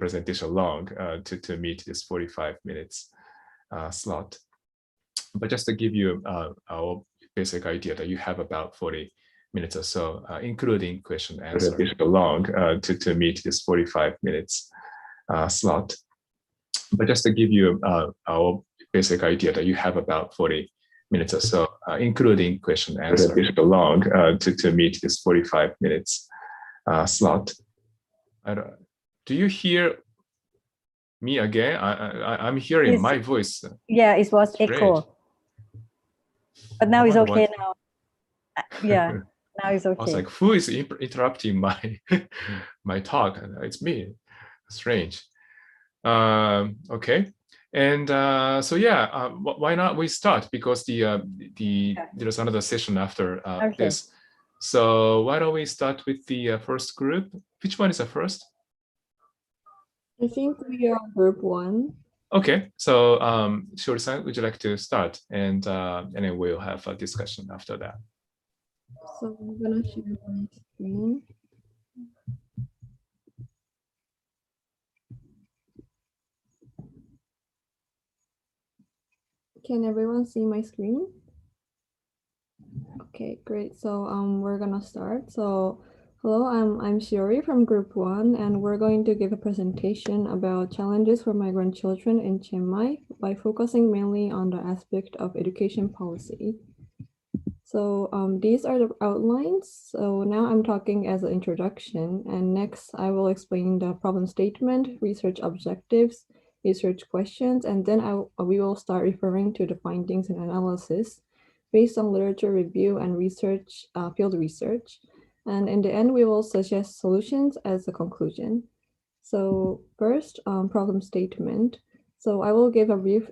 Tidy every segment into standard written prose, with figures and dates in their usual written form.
presentation long to meet this 45 minutes slot. But just to give you our basic idea that you have about 40 minutes or so, including question and answer. Presentation long to meet this 45 minutes slot. But just to give you our basic idea that you have about 40 minutes or so, including question and answer. Presentation long to meet this 45 minutes slot. Do you hear me again? I'm hearing my voice. Yeah, it was echo. But now it's okay now. Yeah, now it's okay. I was like, who is interrupting my my talk? It's me. Strange. Okay. And so yeah, why not we start, because there's another session after this. So why don't we start with the first group? Which one is the first? I think we are group 1. Okay, so Shiori-san, would you like to start, and then we'll have a discussion after that. So I'm gonna share my screen. Can everyone see my screen? Okay, great. So we're gonna start. So hello, I'm Shiori from Group 1, and we're going to give a presentation about challenges for migrant children in Chiang Mai by focusing mainly on the aspect of education policy. So these are the outlines. So now I'm talking as an introduction, and next I will explain the problem statement, research objectives, research questions, and then we will start referring to the findings and analysis based on literature review and research, field research. And in the end, we will suggest solutions as a conclusion. So first, problem statement. So I will give a brief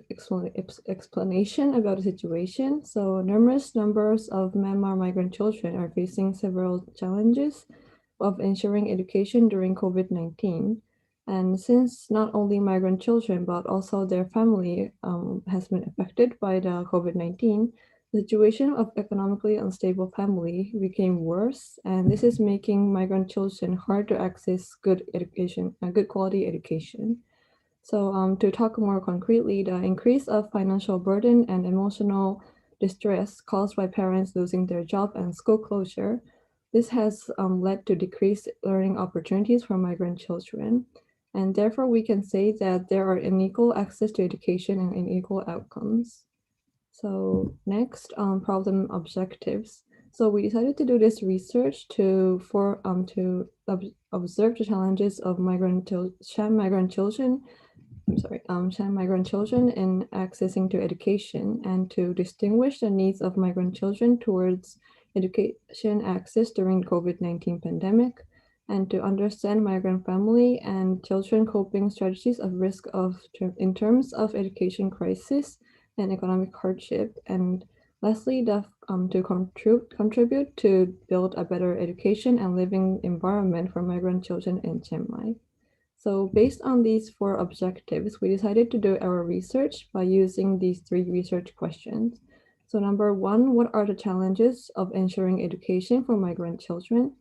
explanation about the situation. So numerous numbers of Myanmar migrant children are facing several challenges of ensuring education during COVID-19. And since not only migrant children, but also their family has been affected by the COVID-19, the situation of economically unstable family became worse, and this is making migrant children hard to access good education, good quality education. So to talk more concretely, the increase of financial burden and emotional distress caused by parents losing their job and school closure, this has led to decreased learning opportunities for migrant children. And therefore, we can say that there are unequal access to education and unequal outcomes. So next, problem objectives. So we decided to do this research to observe the challenges of Shan migrant children in accessing to education, and to distinguish the needs of migrant children towards education access during COVID-19 pandemic, and to understand migrant family and children coping strategies of risk in terms of education crisis and economic hardship, and lastly, to contribute to build a better education and living environment for migrant children in Chiang Mai. So based on these 4 objectives, we decided to do our research by using these 3 research questions. So number 1, what are the challenges of ensuring education for migrant children?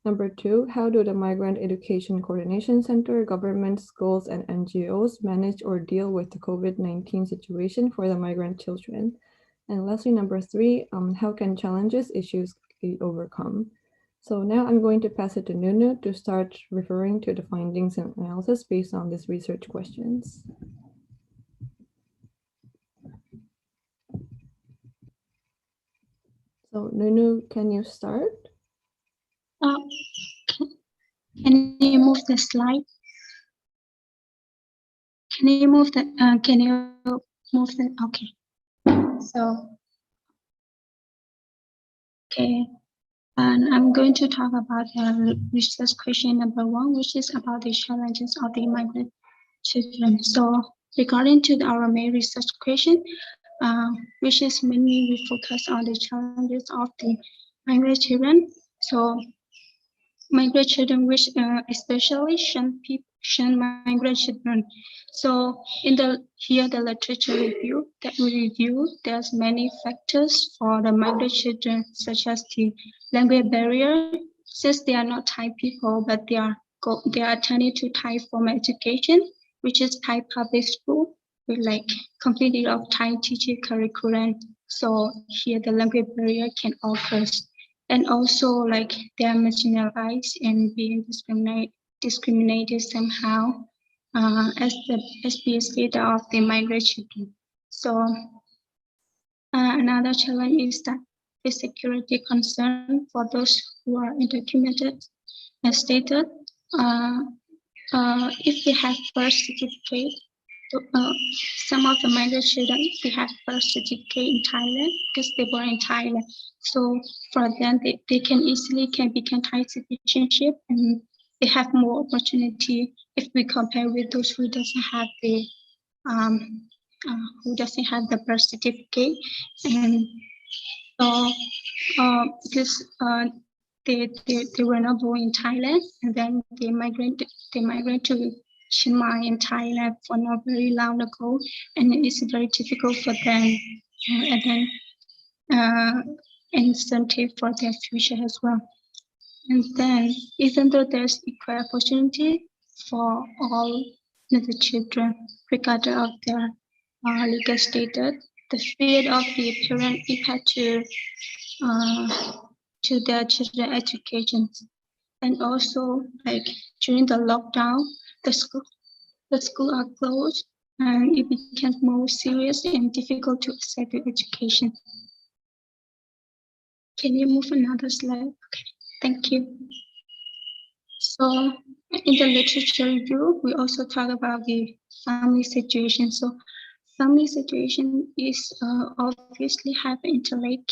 Number 2, how do the Migrant Education Coordination Center, government, schools, and NGOs manage or deal with the COVID-19 situation for the migrant children? And lastly, number 3, how can issues be overcome? So now I'm going to pass it to Nunu to start referring to the findings and analysis based on these research questions. So Nunu, can you start? Can you move the slide? Can you move the, okay. So, okay. And I'm going to talk about research question number 1, which is about the challenges of the migrant children. So regarding to our main research question, which is mainly we focus on the challenges of the migrant children. So migrant children, which especially Shan migrant children. So here the literature review that we review, there's many factors for the migrant children, such as the language barrier, since they are not Thai people, but they are they are attending to Thai formal education, which is Thai public school with like completely of Thai teaching curriculum. So here the language barrier can occur. And also like they are marginalized and being discriminated somehow as being leader of the migrant children. So another challenge is that the security concern for those who are undocumented as stated. If they have birth certificate, some of the migrant children, they have birth certificate in Thailand because they were in Thailand. So for them, they can easily become Thai citizenship and they have more opportunity if we compare with those who doesn't have the birth certificate. And so because they were not born in Thailand and then they migrate to Chiang Mai in Thailand for not very long ago, and it's very difficult for them and then incentive for their future as well. And then even though there's equal opportunity for all the children, regardless of their legal status, the fear of the parent impact to their children education. And also like during the lockdown, the school are closed and it becomes more serious and difficult to access the education. Can you move another slide? Okay, thank you. So in the literature review, we also talk about the family situation. So family situation is obviously have interlink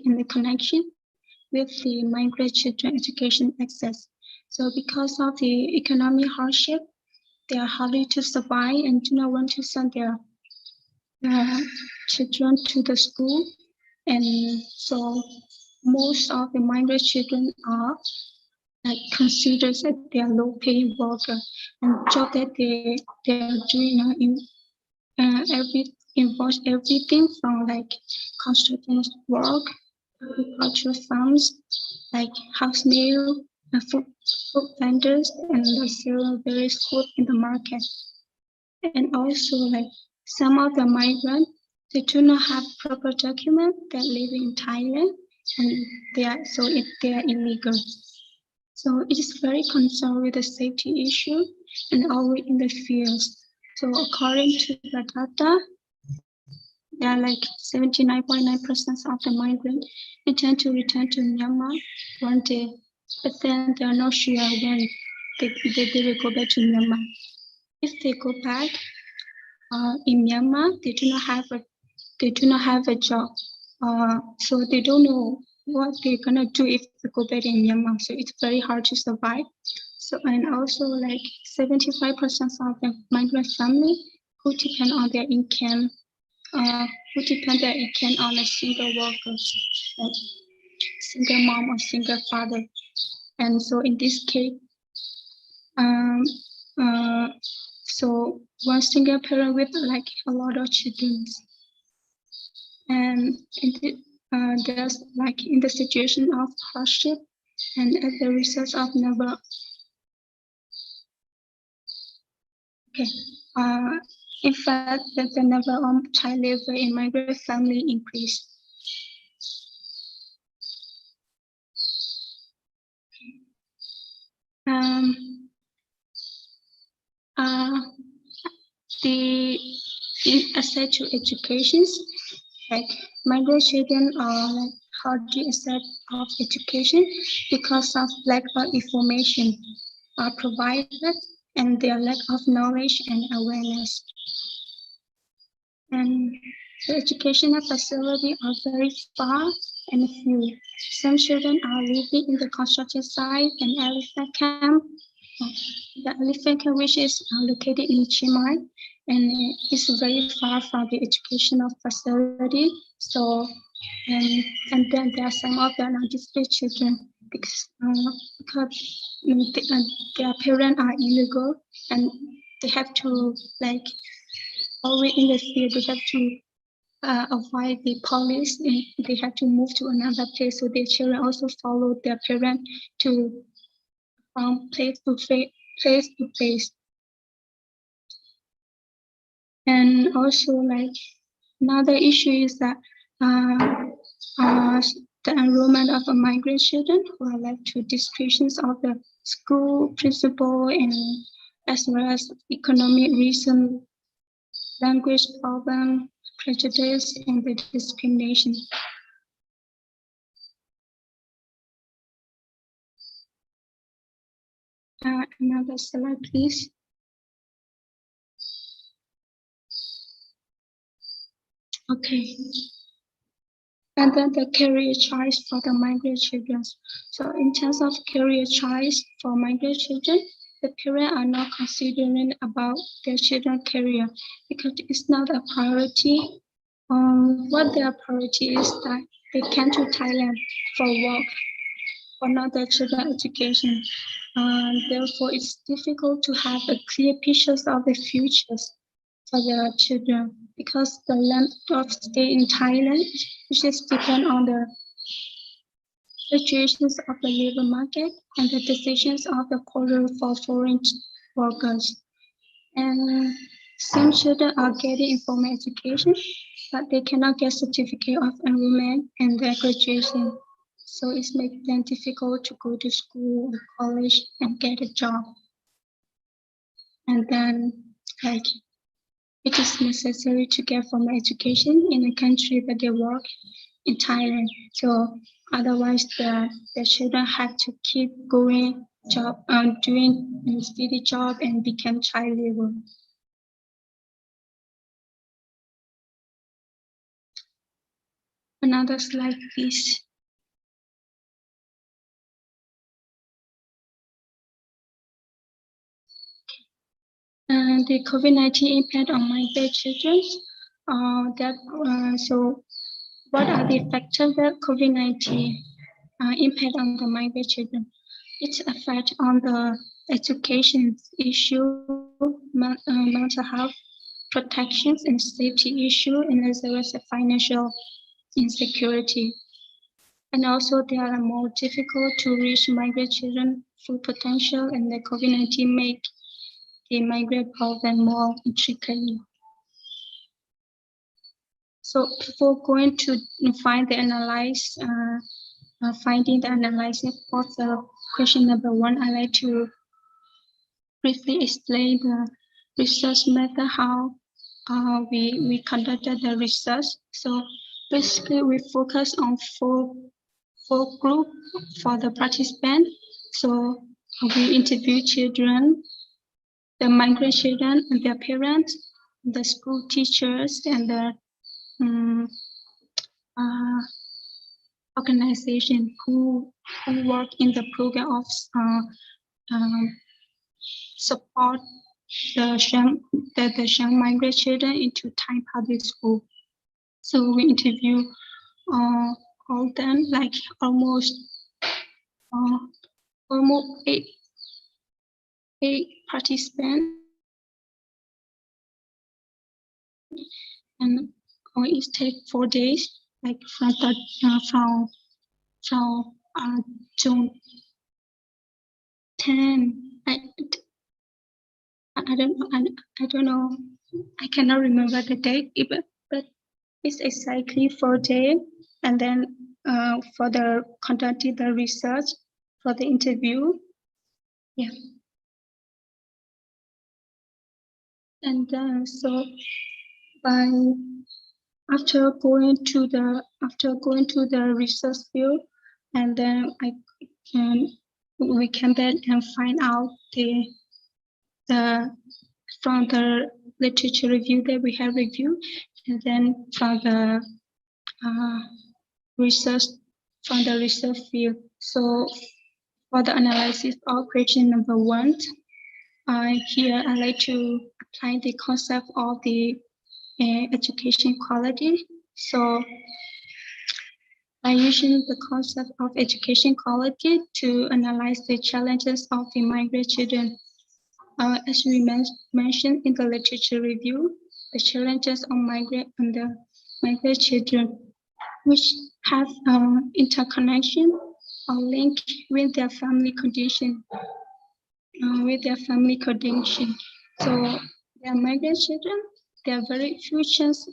in the connection with the migrant children education access. So because of the economic hardship, they are hardly to survive and do not want to send their children to the school. And so most of the migrant children are considered that they are low-paying worker, and job that they are doing involves everything from like construction work, agricultural farms, like housemaid, food vendors, and sell various food in the market. And also like some of the migrants, they do not have proper document that live in Thailand, and they are illegal. So it is very concerned with the safety issue and always in the fields. So according to the data, there are like 79.9% of the migrants intend to return to Myanmar one day, but then they are not sure when they will go back to Myanmar. If they go back in Myanmar, they do not have a job, so they don't know what they're gonna do if they go back in Myanmar. So it's very hard to survive. So and also like 75% of the migrant family who depend on their income, on a single workers, like single mom or single father. And so in this case, so one single parent with like a lot of children, and there's like in the situation of hardship and as a result of number. Okay. In fact, that the number of child labor in migrant family increased. The access to education, like migrant children are like hardly access of education because of lack of information are provided and their lack of knowledge and awareness. And the educational facilities are very far and few. Some children are living in the construction site and elephant camp. The elephant camp, which is located in Chiang Mai, and it's very far from the educational facility. So, and then there are some of them are displaced children because their parents are illegal and they have to like always in the field. They have to avoid the police and they have to move to another place. So their children also follow their parents to from place to place. And also, like, another issue is that the enrollment of a migrant student who are led to descriptions of the school principal and as well as economic reason, language problem, prejudice, and the discrimination. Another slide, please. Okay. And then the career choice for the migrant children. So in terms of career choice for migrant children, the parents are not considering about their children's career because it's not a priority. What their priority is that they come to Thailand for work, for not their children's education. Therefore, it's difficult to have a clear pictures of the futures for their children because the length of stay in Thailand, which is depend on the situations of the labor market and the decisions of the quarter for foreign workers. And some children are getting informal education, but they cannot get certificate of enrollment and their graduation. So it's making them difficult to go to school or college and get a job. And then, like, it is necessary to get formal education in a country that they work in Thailand. So otherwise, the children have to keep going job, doing a steady job and become child labor. Another slide, please. The COVID-19 impact on migrant children. So what are the factors that COVID-19 impact on the migrant children? Its effect on the education issue, mental health, protections and safety issue, and as well as the financial insecurity. And also they are more difficult to reach migrant children full potential, and the COVID-19 make the migrant problem more intricately. So before going to find the analyze, finding the analysis of the question number 1, I like to briefly explain the research method, how we conducted the research. So basically we focus on four groups for the participant. So we interview children, the migrant children and their parents, the school teachers, and the organization who work in the program of support the Shang migrant children into Thai public school. So we interview all them, like almost eight participants, and it takes 4 days, like from June 10. I don't know. I cannot remember the date, but it's exactly 4 days. And then for the conducting the research, for the interview, yeah. And then so after going to the research field, and then we can then and find out from the literature review that we have reviewed, and then from the research field. So for the analysis of question number 1, here I like to apply the concept of the education quality. So by using the concept of education quality to analyze the challenges of the migrant children. As we mentioned in the literature review, the challenges of migrant children, which have interconnection or link with their family condition, with their family coordination. So their migrant children, there are very few chances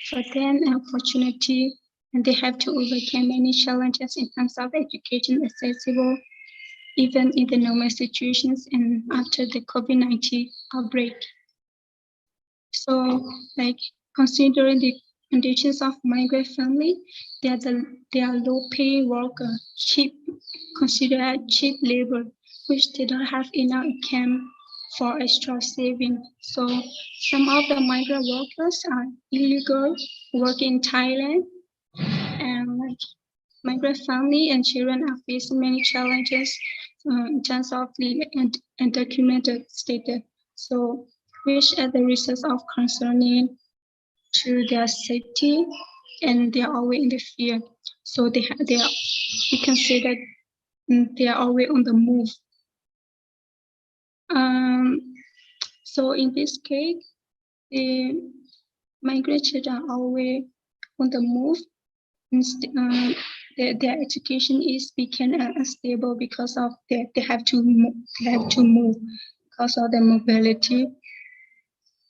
for them and opportunity, and they have to overcome many challenges in terms of education accessible, even in the normal situations and after the COVID-19 outbreak. So, like considering the conditions of migrant family, they are low-pay worker, considered cheap labor, which they don't have enough income for extra saving. So some of the migrant workers are illegal, working in Thailand, and like migrant family and children are facing many challenges in terms of legal and undocumented status. So which are the results of concerning to their safety, and they are always in the fear. So we can say that they are always on the move. So in this case, the migrant children are always on the move. Their education is become unstable because of they have to move because of their mobility.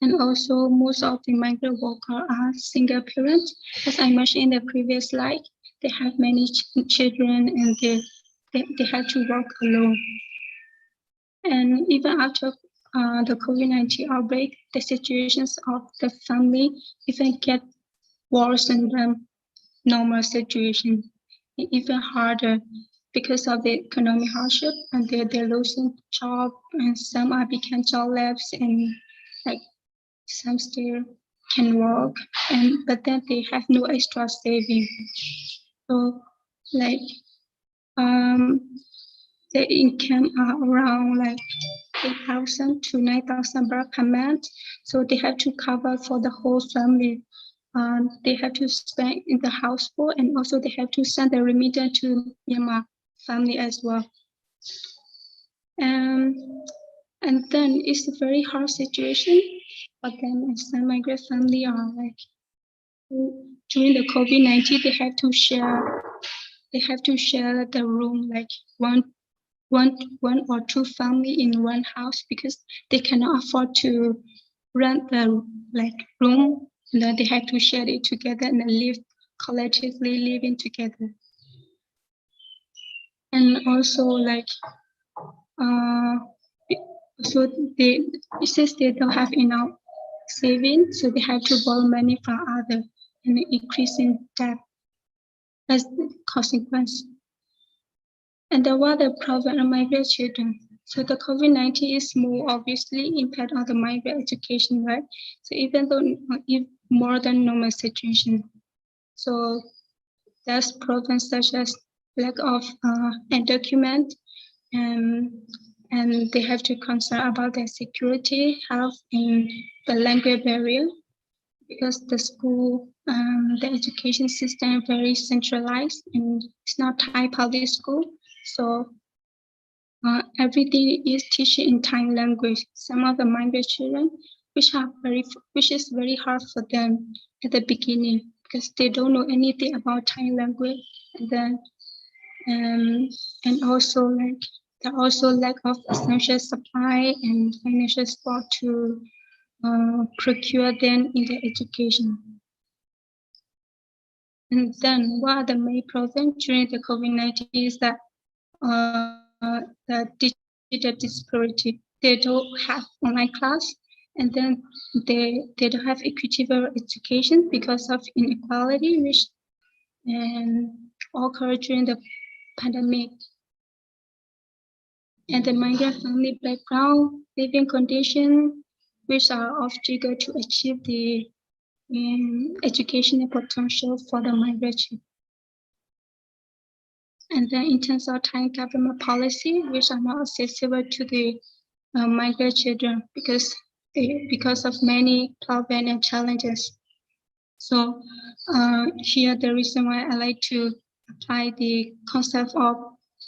And also most of the migrant workers are single parents. As I mentioned in the previous slide, they have many children and they have to work alone. And even after the COVID-19 outbreak, the situations of the family even get worse than the normal situation, even harder because of the economic hardship, and they're losing job, and some are become jobless, and like some still can work, but then they have no extra saving. So like the income are around like 8,000 to 9,000 baht per month. So they have to cover for the whole family. They have to spend in the household, and also they have to send the remittance to Myanmar family as well. And then it's a very hard situation for them, and some migrant family are like during the COVID-19 they have to share the room, like one or two family in one house, because they cannot afford to rent the like room, and then they have to share it together and live collectively living together. And also like so it says they don't have enough savings, so they have to borrow money from others, and increasing debt as the consequence. And there were the problem of migrant children. So the COVID-19 is more obviously impact on the migrant education, right? So even though if more than normal situation, so there's problems such as lack of undocumented, and they have to concern about their security, health, and the language barrier, because the school, the education system is very centralized, and it's not Thai public school. So everything is teaching in Thai language. Some of the migrant children, which is very hard for them at the beginning, because they don't know anything about Thai language, and then and also like there also lack of essential supply and financial support to procure them in their education. And then one of the main problems during the COVID-19 is that the digital disparity. They don't have online class, and then they don't have equitable education because of inequality, which occurred during the pandemic. And the migrant family background, living conditions, which are obstacle to achieve the educational potential for the migrant. And then in terms of Thai government policy, which are not accessible to the migrant children because of many problems and challenges. So here the reason why I like to apply the concept of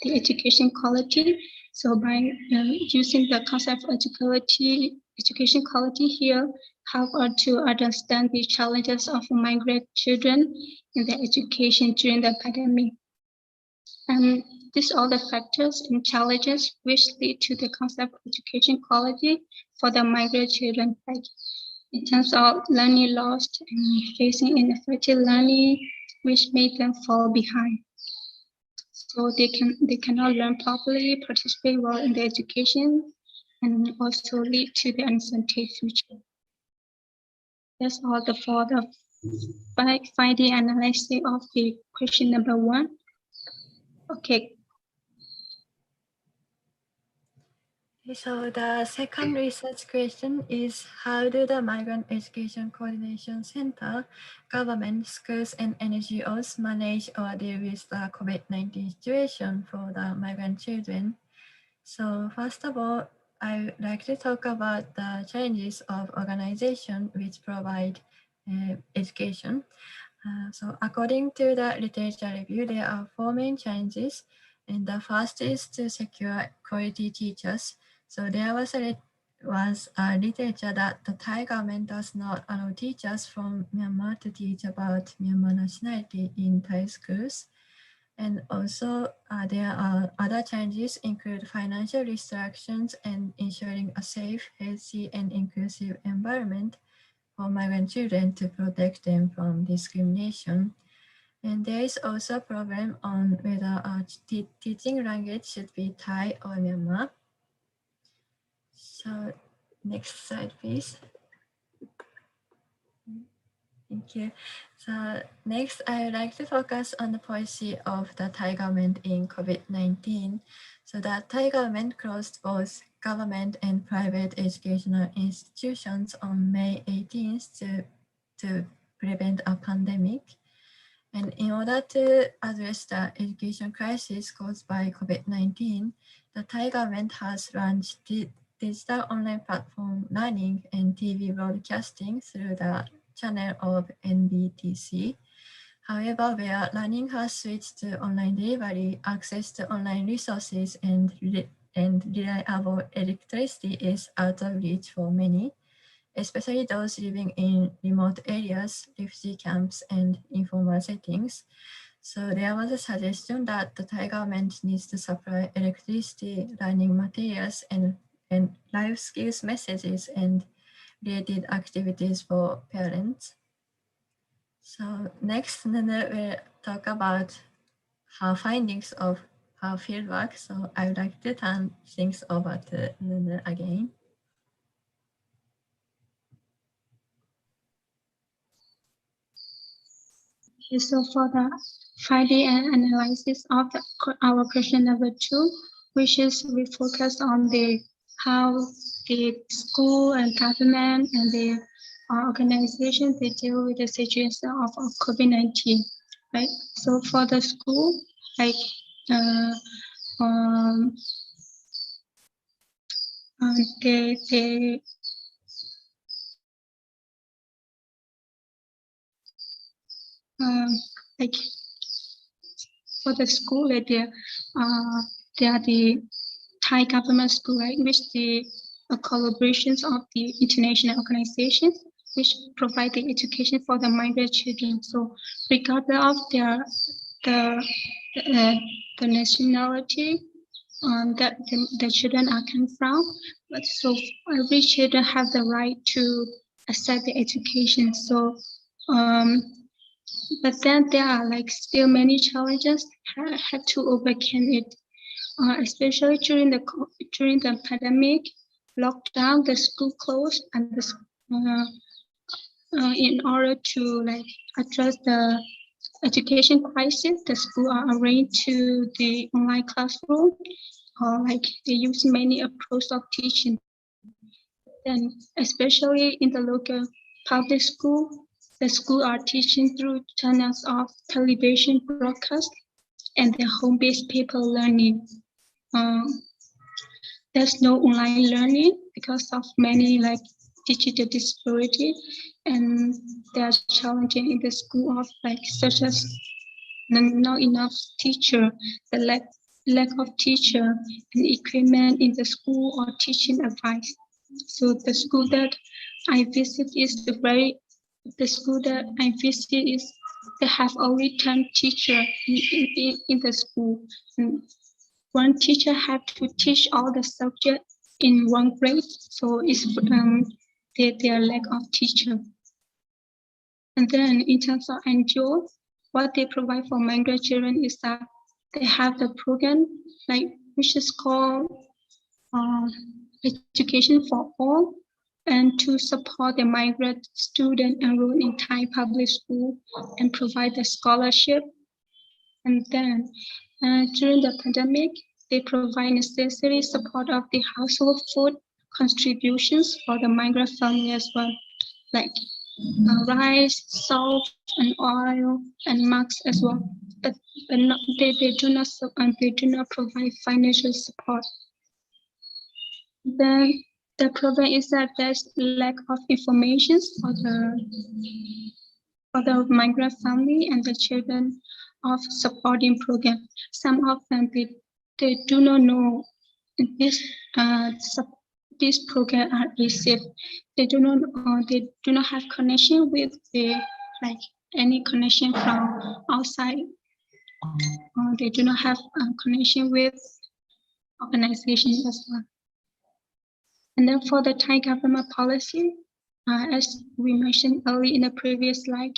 the education quality. So by using the concept of education quality here, help us to understand the challenges of migrant children in their education during the pandemic. These are the factors and challenges which lead to the concept of education quality for the migrant children, like in terms of learning loss and facing ineffective learning, which made them fall behind. So they cannot learn properly, participate well in the education, and also lead to the uncertain future. That's all for the finding analysis of the question number 1. Okay. So the second research question is, how do the Migrant Education Coordination Center, government, schools, and NGOs manage or deal with the COVID-19 situation for the migrant children? So first of all, I would like to talk about the challenges of organization which provide education. So according to the literature review, there are 4 main challenges. And the first is to secure quality teachers. So there was a literature that the Thai government does not allow teachers from Myanmar to teach about Myanmar nationality in Thai schools. And also there are other challenges include financial restrictions and ensuring a safe, healthy, and inclusive environment for migrant children to protect them from discrimination. And there is also a problem on whether teaching language should be Thai or Myanmar. So next slide, please. Thank you. So next, I would like to focus on the policy of the Thai government in COVID-19. So the Thai government closed both government and private educational institutions on May 18th to prevent a pandemic. And in order to address the education crisis caused by COVID-19, the Thai government has launched digital online platform learning and TV broadcasting through the channel of NBTC. However, where learning has switched to online delivery, access to online resources and reliable electricity is out of reach for many, especially those living in remote areas, refugee camps, and informal settings. So there was a suggestion that the Thai government needs to supply electricity, learning materials, and life skills messages and related activities for parents. So next, Nana will talk about her findings of her fieldwork. So I would like to turn things over to Nana again. Okay, so for the finding and analysis of our question number 2, which is we focus on how the school and government and the organization they deal with the situation of COVID-19, right? So for the school, like they like for the school, they are the Thai government school, right, which the collaborations of the international organizations which provide the education for the migrant children. So regardless of the nationality that the children are come from, but so every children have the right to accept the education. So but then there are like still many challenges had to overcome it, especially during the pandemic lockdown. The school closed, and in order to like address the education crisis, the school are arranged to the online classroom, or like they use many approaches of teaching. And especially in the local public school, the school are teaching through channels of television broadcast and the home-based paper learning. There's no online learning because of many like digital disparity, and there's challenging in the school of like such as not enough teacher, the lack of teacher and equipment in the school or teaching advice. So the school that I visit is they have only 10 teachers in the school. And one teacher have to teach all the subjects in one grade, so it's their lack of teacher. And then in terms of NGO, what they provide for migrant children is that they have the program which is called Education for All, and to support the migrant student enrolled in Thai public school and provide the scholarship. And then during the pandemic, they provide necessary support of the household food contributions for the migrant family as well, like rice, salt, and oil, and masks as well. But not, they do not provide financial support. Then the problem is that there's lack of information for the migrant family and the children of supporting program. Some of them they do not know this program are received. They do not have connection with any connection from outside. They do not have connection with organizations as well. And then for the Thai government policy, as we mentioned earlier in the previous slide,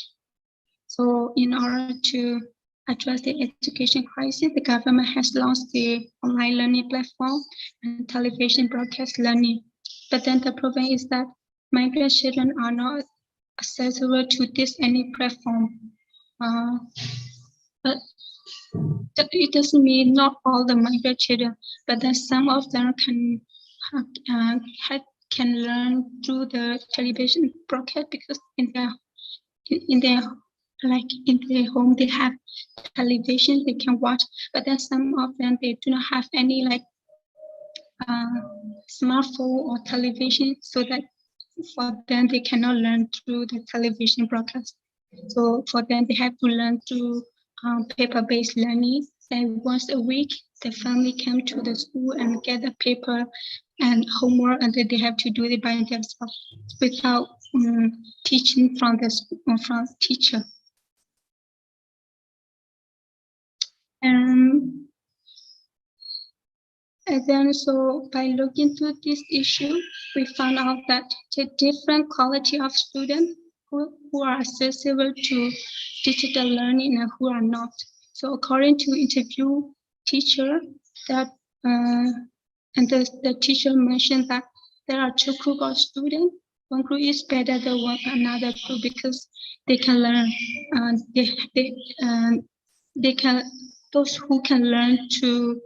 so in order to address the education crisis, the government has launched the online learning platform and television broadcast learning. But then the problem is that migrant children are not accessible to any platform. But it doesn't mean not all the migrant children, but then some of them can learn through the television broadcast because in their home they have television they can watch, but then some of them they do not have any smartphone or television, so that for them they cannot learn through the television broadcast. So for them they have to learn through paper-based learning. And once a week the family come to the school and get the paper and homework, and then they have to do it by themselves without teaching from the school or from teacher. And then, so by looking into this issue, we found out that the different quality of students who are accessible to digital learning and who are not. So according to interview teacher, that and the teacher mentioned that there are two groups of students. One group is better than another group because they can learn. They can, those who can learn to,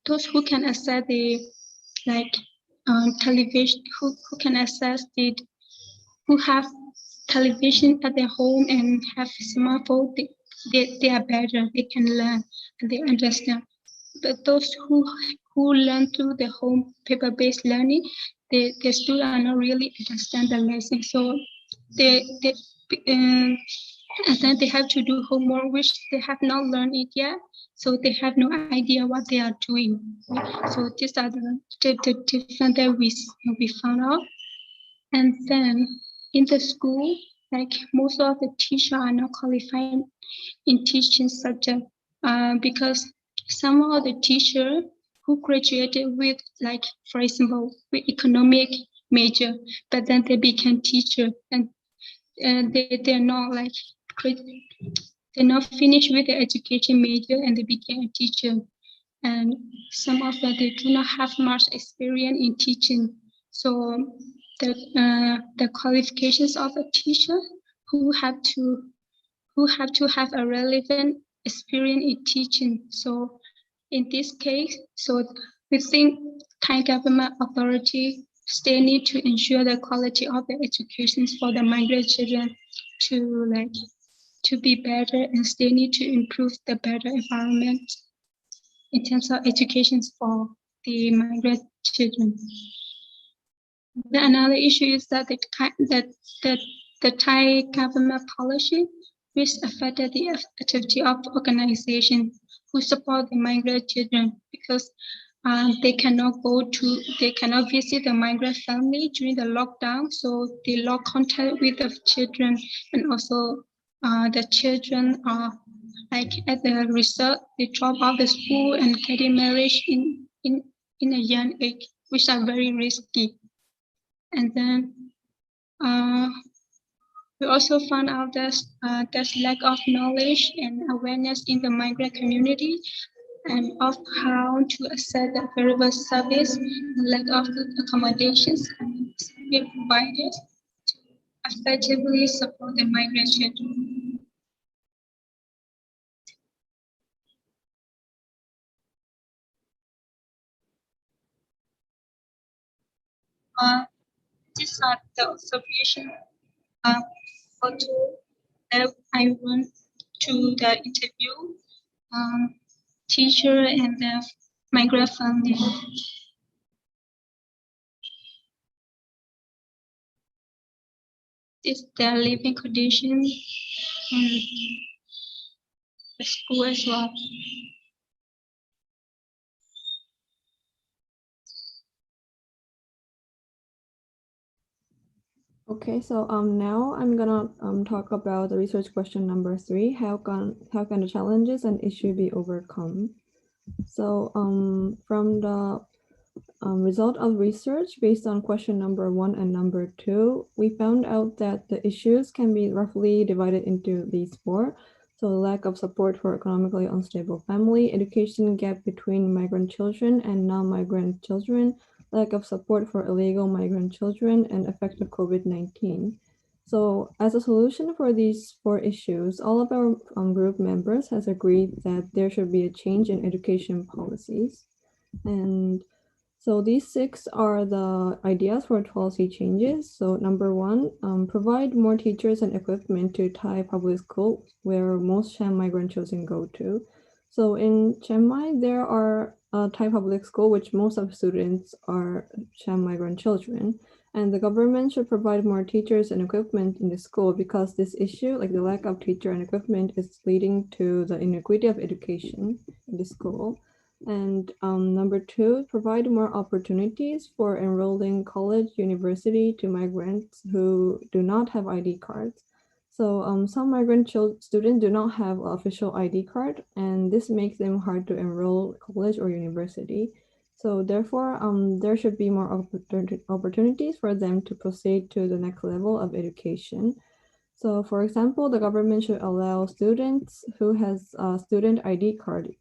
those who can access the television, who can access the, who have television at their home and have smartphone, they are better. They can learn and they understand. But those who learn through the home paper-based learning, the students are not really understand the lesson. So and then they have to do homework which they have not learned it yet. So they have no idea what they are doing. So these are the different that we found out. And then in the school, most of the teachers are not qualified in teaching subject because some of the teachers who graduated with for example with economic major, but then they became teacher and they're not they're not finished with the education major and they became a teacher. And some of them they do not have much experience in teaching. So the qualifications of a teacher who have to have a relevant experience in teaching. So in this case, so we think Thai government authority still need to ensure the quality of the education for the migrant children to be better, and still need to improve the better environment in terms of education for the migrant children. Another issue is that the Thai government policy which affected the activity of organizations who support the migrant children, because they cannot visit the migrant family during the lockdown, so they lost contact with the children, and also the children are Like at the result, they drop out the school and getting married in a young age, which are very risky. And then we also found out that there's lack of knowledge and awareness in the migrant community and of how to access the available service, lack of accommodations and be provided to effectively support the migrant children. These are the observation photo that I went to the interview teacher and the migrant family. This is their living condition and the school as well. Okay, so now I'm gonna talk about the research question number 3. How can the challenges and issue be overcome? So from the result of research based on question number 1 and number 2, we found out that the issues can be roughly divided into these 4. So lack of support for economically unstable family, education gap between migrant children and non-migrant children, lack of support for illegal migrant children, and effect of COVID-19. So as a solution for these 4 issues, all of our group members has agreed that there should be a change in education policies. And so these 6 are the ideas for policy changes. So number 1, provide more teachers and equipment to Thai public schools where most Cham migrant children go to. So in Chiang Mai, there are Thai public school, which most of the students are Cham migrant children. And the government should provide more teachers and equipment in the school because this issue, like the lack of teacher and equipment, is leading to the inequity of education in the school. And number 2, provide more opportunities for enrolling college, university to migrants who do not have ID cards. So some migrant students do not have an official ID card, and this makes them hard to enroll college or university. So therefore, there should be more opportunities for them to proceed to the next level of education. So for example, the government should allow students who has a student ID card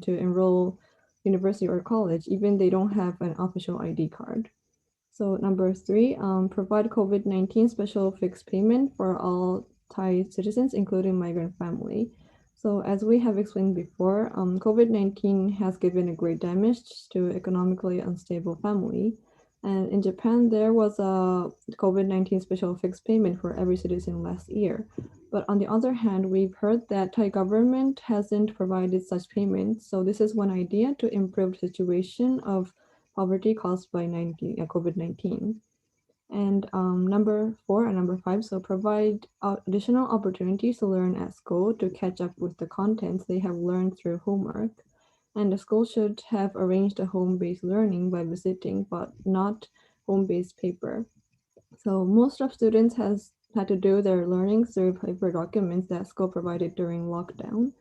to enroll university or college, even they don't have an official ID card. So number 3, provide COVID-19 special fixed payment for all Thai citizens, including migrant family. So as we have explained before, COVID-19 has given a great damage to economically unstable family. And in Japan, there was a COVID-19 special fixed payment for every citizen last year. But on the other hand, we've heard that Thai government hasn't provided such payments. So this is one idea to improve the situation of poverty caused by COVID-19. And number 4 and number 5, so provide additional opportunities to learn at school to catch up with the contents they have learned through homework. And the school should have arranged a home-based learning by visiting, but not home-based paper. So most of students has had to do their learning through paper documents that school provided during lockdown.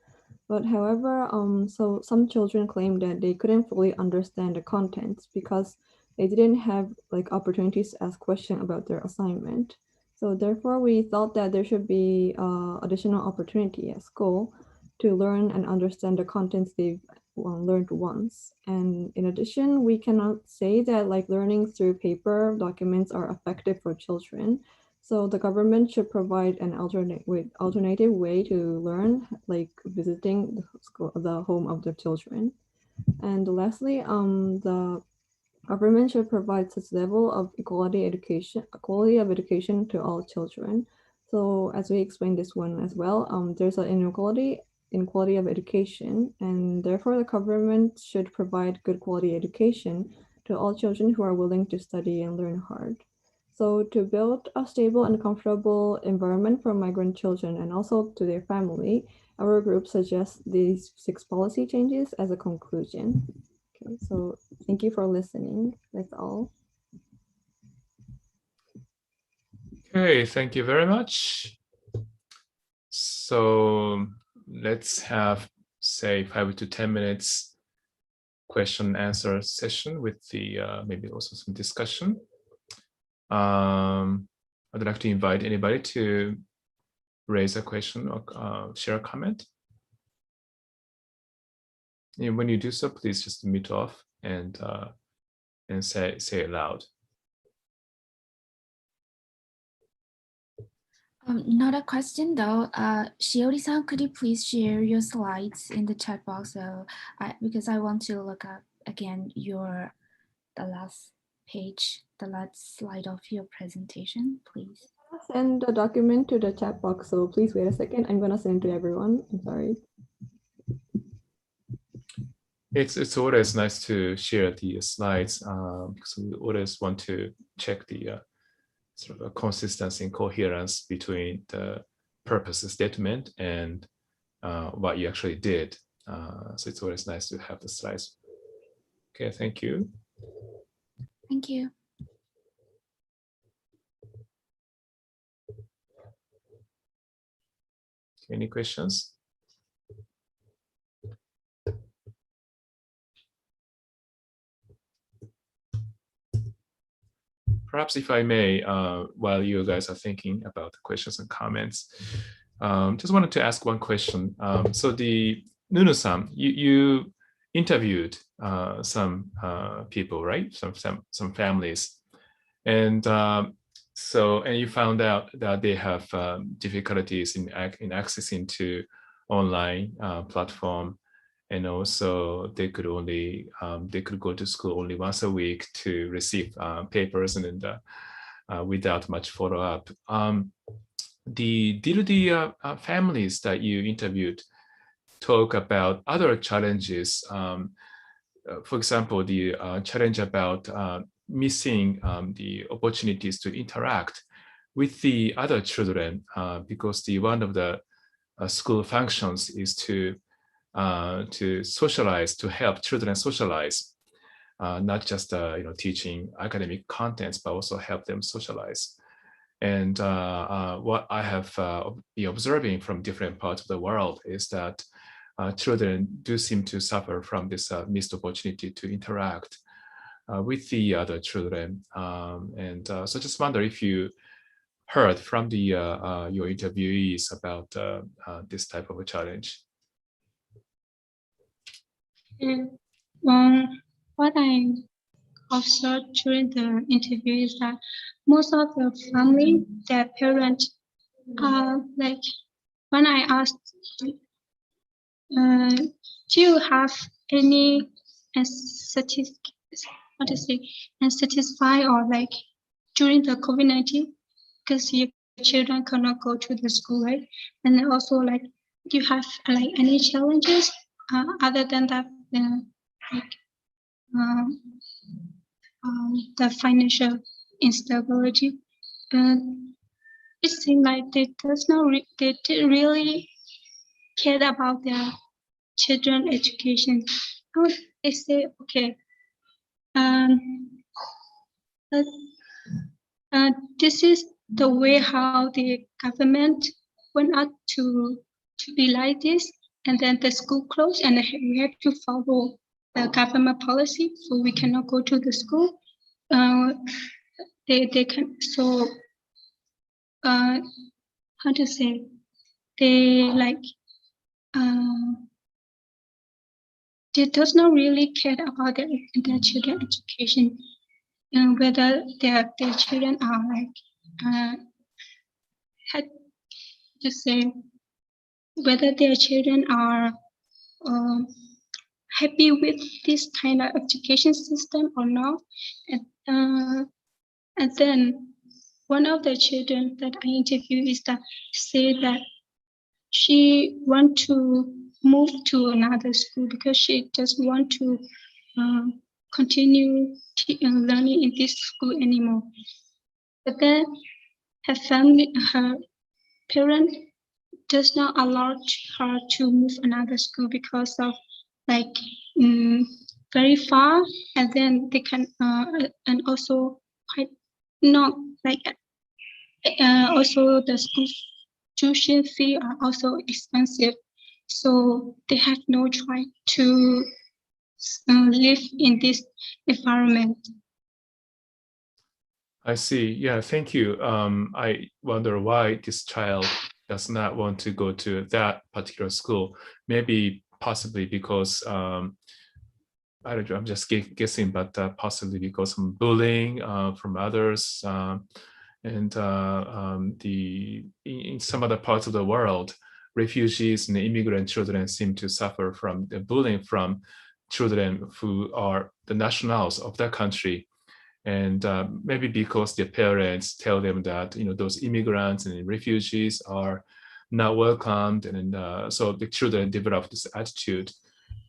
But however, so some children claim that they couldn't fully understand the contents because they didn't have like opportunities to ask questions about their assignment. So therefore, we thought that there should be additional opportunity at school to learn and understand the contents they've learned once. And in addition, we cannot say that like learning through paper documents are effective for children. So the government should provide an alternative way to learn, like visiting the school, the home of the children. And lastly, the government should provide such level of quality of education to all children. So as we explained this one as well, there's an inequality in quality of education, and therefore the government should provide good quality education to all children who are willing to study and learn hard. So to build a stable and comfortable environment for migrant children and also to their family, our group suggests these 6 policy changes as a conclusion. Okay, so thank you for listening. That's all. Okay, thank you very much. So let's have, say, 5 to 10 minutes question and answer session with the maybe also some discussion. I'd like to invite anybody to raise a question or share a comment. And when you do so, please just mute off and say it loud. Not a question though. Shiori-san, could you please share your slides in the chat box? Because I want to look up again the last page, the last slide of your presentation, please. I'll send the document to the chat box, so please wait a second. I'm gonna send to everyone. I'm sorry. It's always nice to share the slides because we always want to check the sort of a consistency and coherence between the purpose statement and what you actually did. So it's always nice to have the slides. Okay, thank you. Thank you. Any questions? Perhaps if I may, while you guys are thinking about the questions and comments, just wanted to ask one question. So the Nunu-san, you interviewed some people, right? Some families, and and you found out that they have difficulties in accessing to online platform. And also they could go to school only once a week to receive papers and without much follow-up. Did the families that you interviewed talk about other challenges? For example, the challenge about missing the opportunities to interact with the other children, because one of the school functions is to socialize, to help children socialize, not just teaching academic contents, but also help them socialize. And what I have been observing from different parts of the world is that children do seem to suffer from this missed opportunity to interact with the other children. So just wonder if you heard from the your interviewees about this type of a challenge. What I observed during the interview is that most of the family, their parents, like when I asked, do you have any satisfy or like during the COVID-19, because your children cannot go to the school, right? And then also like, do you have like any challenges other than that? The financial instability, it seemed like they didn't really care about their children education. They say, okay, this is the way how the government went out to be like this, and then the school closed, and we have to follow the government policy, so we cannot go to the school. They can, so how to say, they like they does not really care about their children education, and whether their children are like had to say whether their children are happy with this kind of education system or not. And then one of the children that I interviewed is that say that she want to move to another school because she doesn't want to continue learning in this school anymore. But then her parent does not allow her to move another school because of like very far, and then they can and also quite not like also the school tuition fee are also expensive. So they have no choice to live in this environment. I see. Yeah, thank you. I wonder why this child does not want to go to that particular school. Maybe possibly because I don't know, I'm just guessing, but possibly because of bullying from others. And in some other parts of the world, refugees and immigrant children seem to suffer from the bullying from children who are the nationals of that country. And maybe because their parents tell them that those immigrants and refugees are not welcomed, and so the children develop this attitude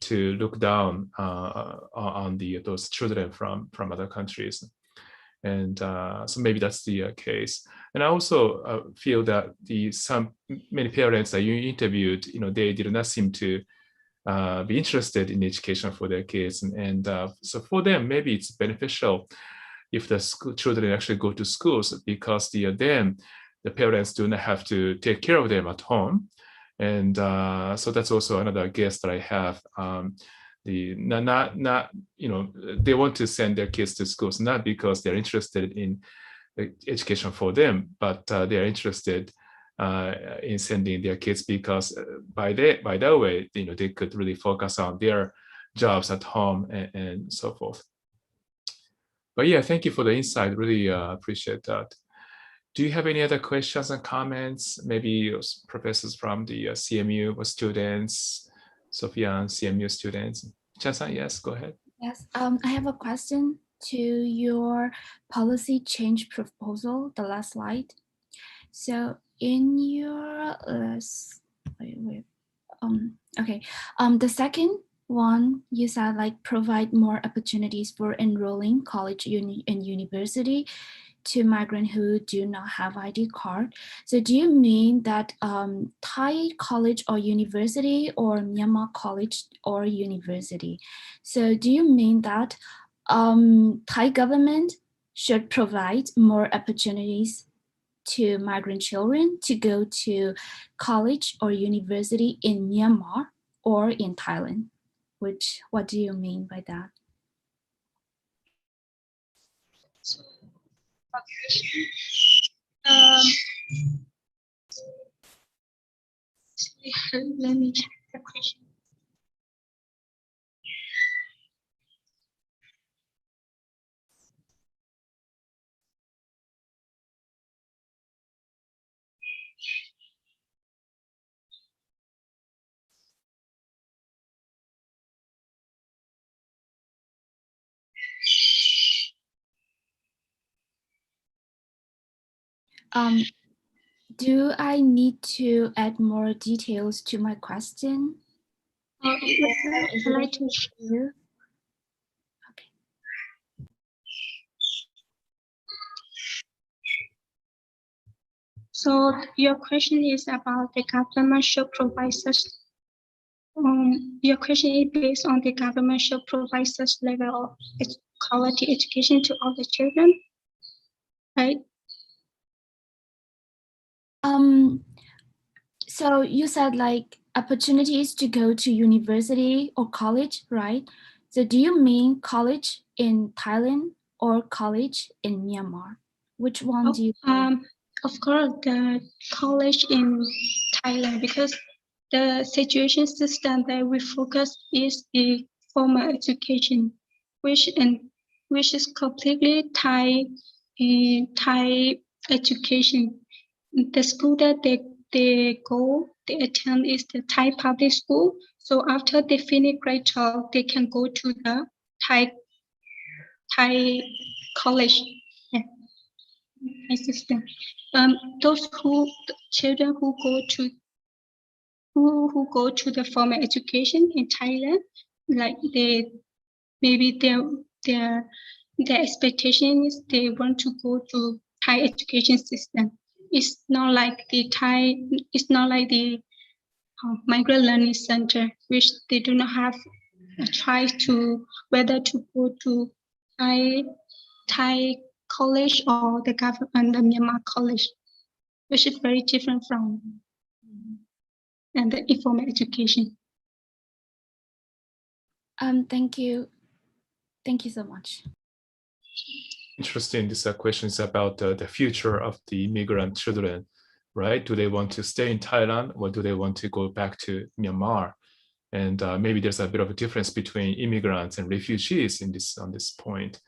to look down on those children from other countries. And so maybe that's the case. And I also feel that many parents that you interviewed, they did not seem to be interested in education for their kids, and so for them maybe it's beneficial if the children actually go to schools, because then the parents do not have to take care of them at home. And so that's also another guess that I have. They want to send their kids to schools not because they're interested in education for them, but they're interested in sending their kids because by that way, they could really focus on their jobs at home and so forth. But yeah, thank you for the insight. Really appreciate that. Do you have any other questions and comments? Maybe professors from the CMU or students, Sophia and CMU students. Chan-san, yes, go ahead. Yes, I have a question to your policy change proposal, the last slide. So in your, the second one, you said like provide more opportunities for enrolling college and university to migrants who do not have ID card. So do you mean that Thai college or university or Myanmar college or university? So do you mean that Thai government should provide more opportunities to migrant children to go to college or university in Myanmar or in Thailand? What do you mean by that? Let me check the question. Do I need to add more details to my question? I'd like to share. Okay. So your question is about the government should provide such. Your question is based on the government should provide such level of quality education to all the children, right? So you said like opportunities to go to university or college, right? So do you mean college in Thailand or college in Myanmar? Which one do you mean? Of course, the college in Thailand, because the situation system that we focus is the formal education, which is completely Thai education. The school that they attend is the Thai public school. So after they finish grade 12, they can go to the Thai college. Yeah. System. Those children who go to the formal education in Thailand, like their expectation is they want to go to Thai education system. It's not like the migrant learning center, which they do not have a choice to whether to go to Thai college or the government, the Myanmar college, which is very different from. and the informal education. Thank you. Thank you so much. Interesting. This question is about the future of the immigrant children, right? Do they want to stay in Thailand or do they want to go back to Myanmar? And maybe there's a bit of a difference between immigrants and refugees in this on this point.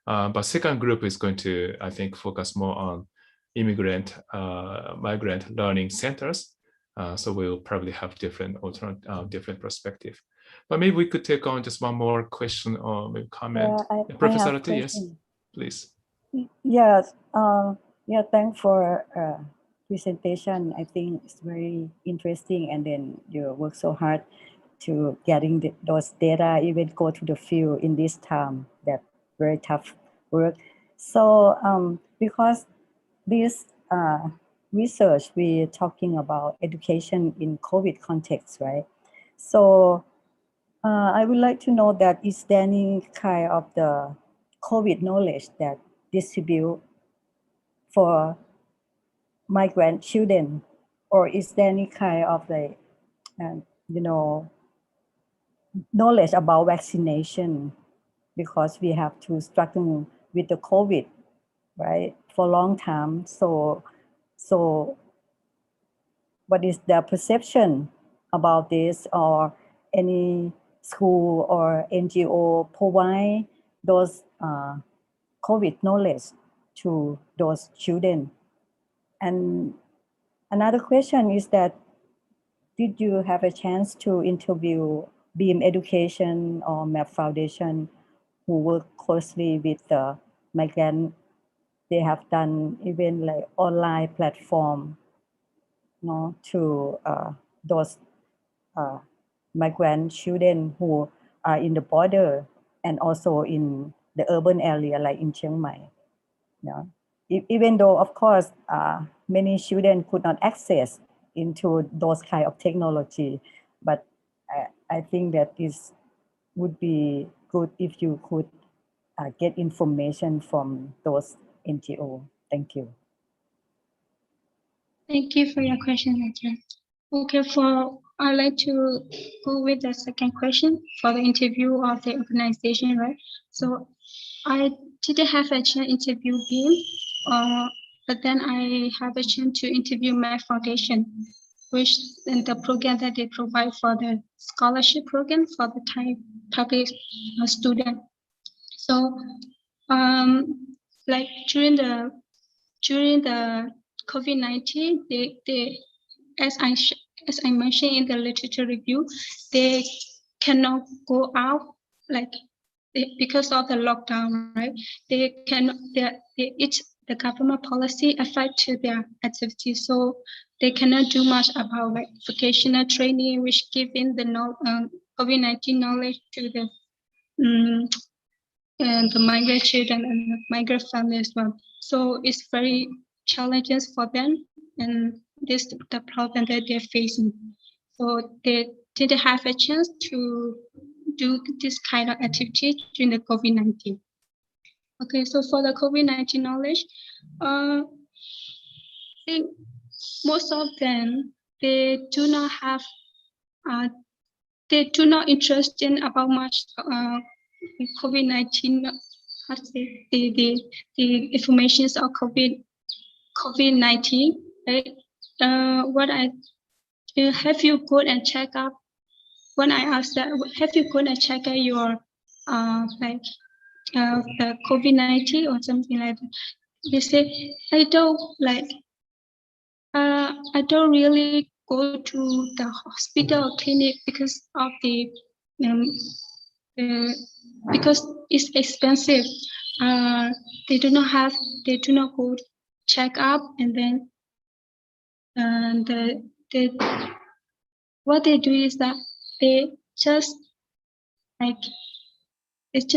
But second group is going to, I think, focus more on immigrant, migrant learning centers. So we'll probably have different different perspective. But maybe we could take on just one more question or maybe comment. Yeah, Professor I have Latte, yes, question. please. Yes. Yeah. Thanks for presentation. I think it's very interesting, and then you work so hard to getting those data, even go to the field in this time. That very tough work. So because this research, we're talking about education in COVID context, right? So I would like to know that is there any kind of the COVID knowledge that distribute for migrant children, or is there any kind of the, you know, knowledge about vaccination, because we have to struggle with the COVID, right, for a long time. So what is their perception about this, or any school or NGO provide those COVID knowledge to those children? And another question is that, did you have a chance to interview Beam Education or MAP Foundation, who work closely with the migrant? They have done even like online platform, you know, to those migrant children who are in the border and also in the urban area like in Chiang Mai. You know? Even though, of course, many children could not access into those kind of technology, but I think that this would be good if you could get information from those NGO. Thank you. Thank you for your question, Adrian. Okay, I'd like to go with the second question for the interview of the organization, right? So I didn't have a chance to interview him, but then I have a chance to interview my foundation, which in the program that they provide for the scholarship program for the Thai public student. So, like during the COVID-19, they as I mentioned in the literature review, they cannot go out because of the lockdown, right? The government policy affect to their activities, so they cannot do much about like vocational training, which giving the COVID-19 knowledge to the migrant children and the migrant family as well. So it's very challenging for them, and this is the problem that they're facing. So they didn't have a chance to do this kind of activity during the COVID-19. Okay, so for the COVID-19 knowledge, I think most of them, they do not have, they do not interested about much COVID-19, the informations of COVID-19. Right? Have you gone and check up? When I asked that, have you gone and check out your the COVID-19 or something like that? They say, I don't really go to the hospital or clinic because of because it's expensive. They do not go check up, and then what they do is that they just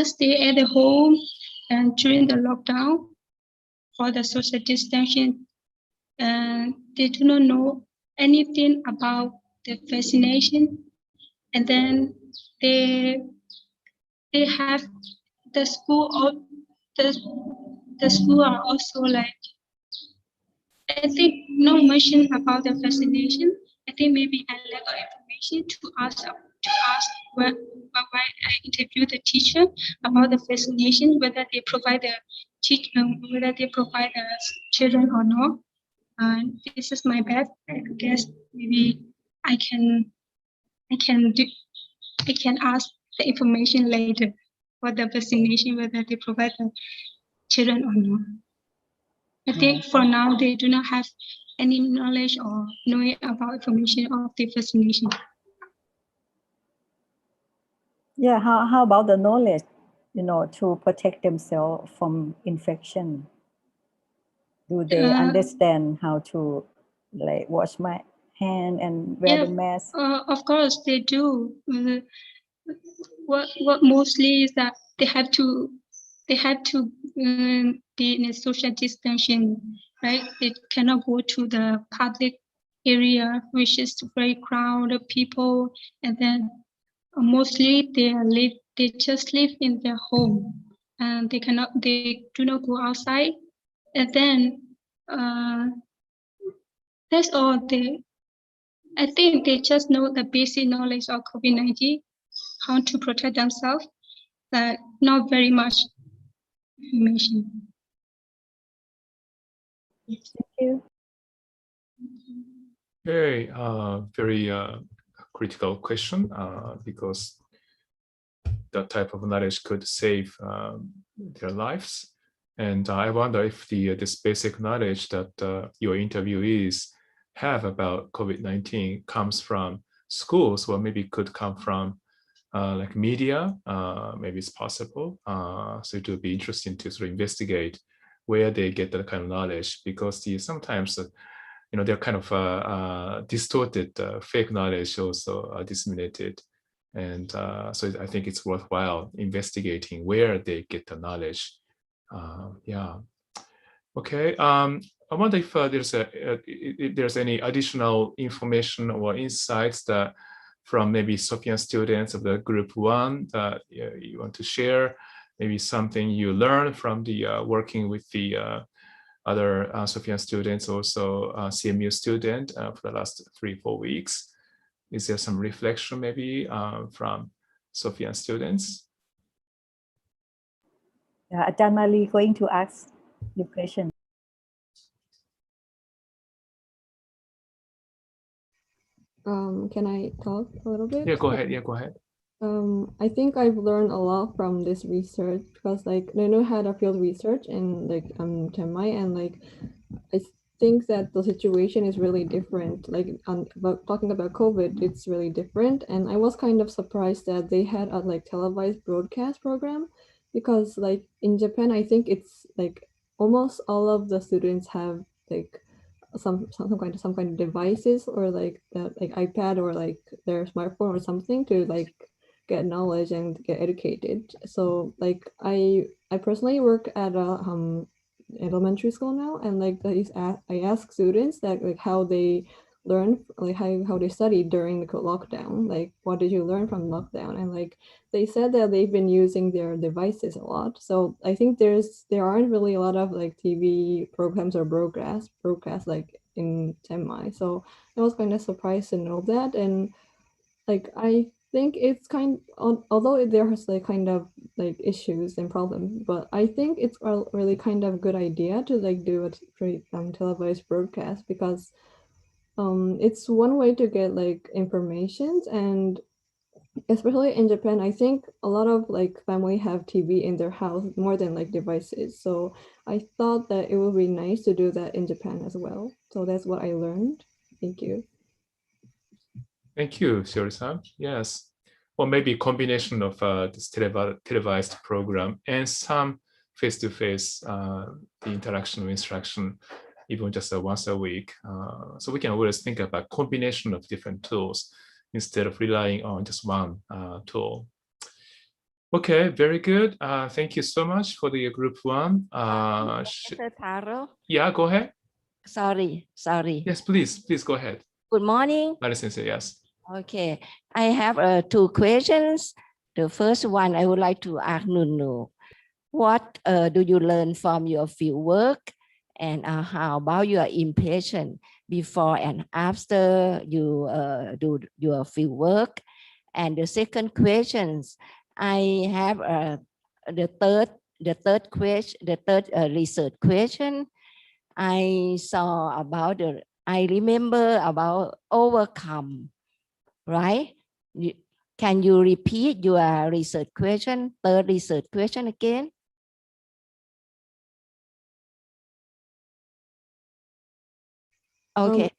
stay at the home, and during the lockdown for the social distancing, and they do not know anything about the vaccination, and then they have the school or the school are also like, I think no mention about the vaccination, I think maybe I lack of information to ask why I interview the teacher about the vaccination, whether they provide the children or not. This is my bad. I guess maybe I can ask the information later for the vaccination, whether they provide the children or not. I think for now they do not have any knowledge or knowing about information of the vaccination. Yeah, how about the knowledge, to protect themselves from infection? Do they understand how to like wash my hand and wear the mask? Of course they do. What mostly is that they have to be in a social distancing, right? They cannot go to the public area, which is very crowded people, and then mostly they just live in their home, and they do not go outside, and then that's all. I think they just know the basic knowledge of COVID-19, how to protect themselves, but not very much information. Thank you. Very, very critical question because that type of knowledge could save their lives. And I wonder if this basic knowledge that your interviewees have about COVID-19 comes from schools, or maybe could come from like media, maybe it's possible. So it would be interesting to sort of investigate where they get that kind of knowledge, because sometimes they're kind of distorted fake knowledge also disseminated. And so I think it's worthwhile investigating where they get the knowledge. Yeah. Okay. I wonder if there's any additional information or insights that from maybe Sophian students of the group 1 that you want to share, maybe something you learned from the working with the other Sophian students, also CMU student for the last 3-4 weeks. Is there some reflection maybe from Sophian students? Ajahn Mali going to ask the question. Can I talk a little bit? Yeah, go ahead. Yeah, go ahead. I think I've learned a lot from this research, because like Nunu had a field research in like Chiang Mai, and like I think that the situation is really different. Like about talking about COVID, it's really different, and I was kind of surprised that they had a like televised broadcast program, because like in Japan, I think it's like almost all of the students have like some kind of devices, or like that, like iPad or like their smartphone or something, to like get knowledge and get educated. So like I personally work at a elementary school now, and like I ask students that like how they learn, like how they study during the lockdown, like what did you learn from lockdown, and like they said that they've been using their devices a lot. So I think there aren't really a lot of like TV programs or broadcast like in Chiang Mai. So I was kind of surprised to know that, and like I think it's although there's like kind of like issues and problems, but I think it's a really kind of good idea to like do a televised broadcast, because it's one way to get like information, and especially in Japan, I think a lot of like family have TV in their house more than like devices. So I thought that it would be nice to do that in Japan as well. So that's what I learned. Thank you. Thank you, Shiori-san. Yes. Or maybe a combination of this televised program and some face-to-face the interaction or instruction, even just once a week. So we can always think about combination of different tools instead of relying on just one tool. Okay, very good. Thank you so much for the group 1. Mr. Taro? Yeah, go ahead. Sorry. Yes, please go ahead. Good morning. Mari-sensei, yes. Okay, I have 2 questions. The first one, I would like to ask Nunu. What do you learn from your field work? And how about your impression before and after you do your field work? And the second questions, I have the third question, the third research question. I saw about I remember about overcome, right? Can you repeat your research question, third research question again? Okay.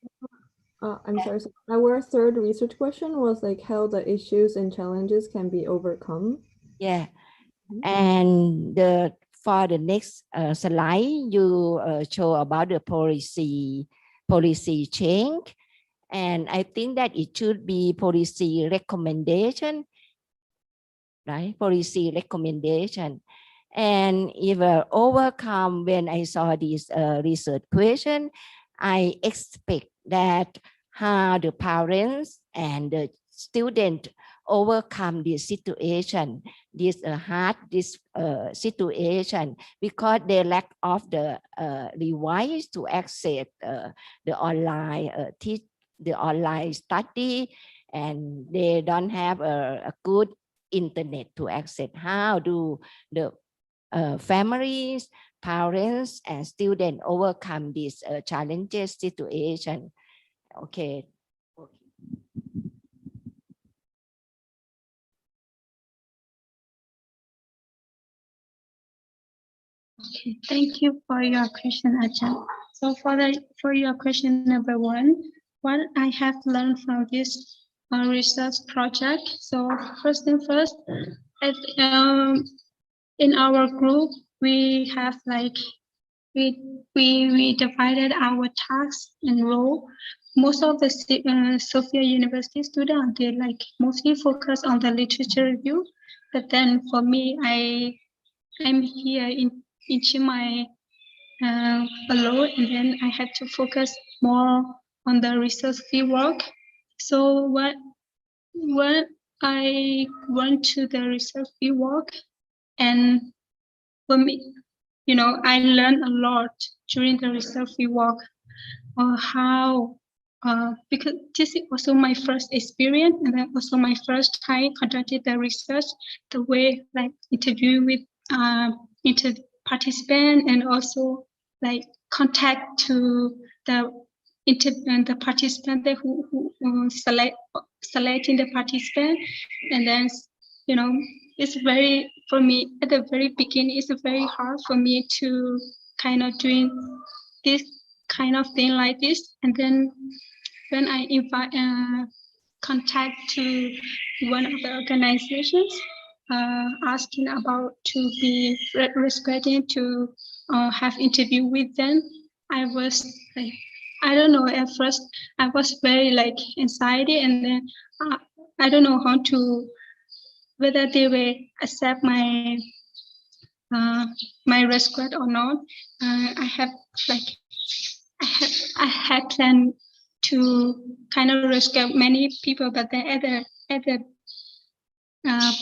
I'm sorry. So our third research question was like how the issues and challenges can be overcome. Yeah. And for the next slide, you show about the policy change. And I think that it should be policy recommendation, right? Policy recommendation. And if overcome, when I saw this research question, I expect that how the parents and the student overcome this situation, this hard situation, because they lack of the device to access the online the online study, and they don't have a good internet to access. How do the families, parents, and students overcome this challenges situation? Okay. Okay, thank you for your question, Ajahn. So for your question number one, what I have learned from this research project. So first thing first, in our group we have like we divided our tasks and role. Most of the Sophia University students, they like mostly focus on the literature review. But then for me, I'm here in Chiang Mai alone, and then I had to focus more on the research field work. So when I went to the research field work, and for me, you know, I learned a lot during the research field work on how because this is also my first experience, and then also my first time conducted the research, the way like interview with participant, and also like contact to the the participant who selecting the participant. And then, you know, it's very, for me at the very beginning, it's very hard for me to kind of doing this kind of thing like this. And then when I invite contact to one of the organizations asking about to be requested to have interview with them, I was like, I don't know, at first I was very like anxiety, and then I don't know how to, whether they will accept my my request or not. I have like I had planned to kind of rescue many people, but then at the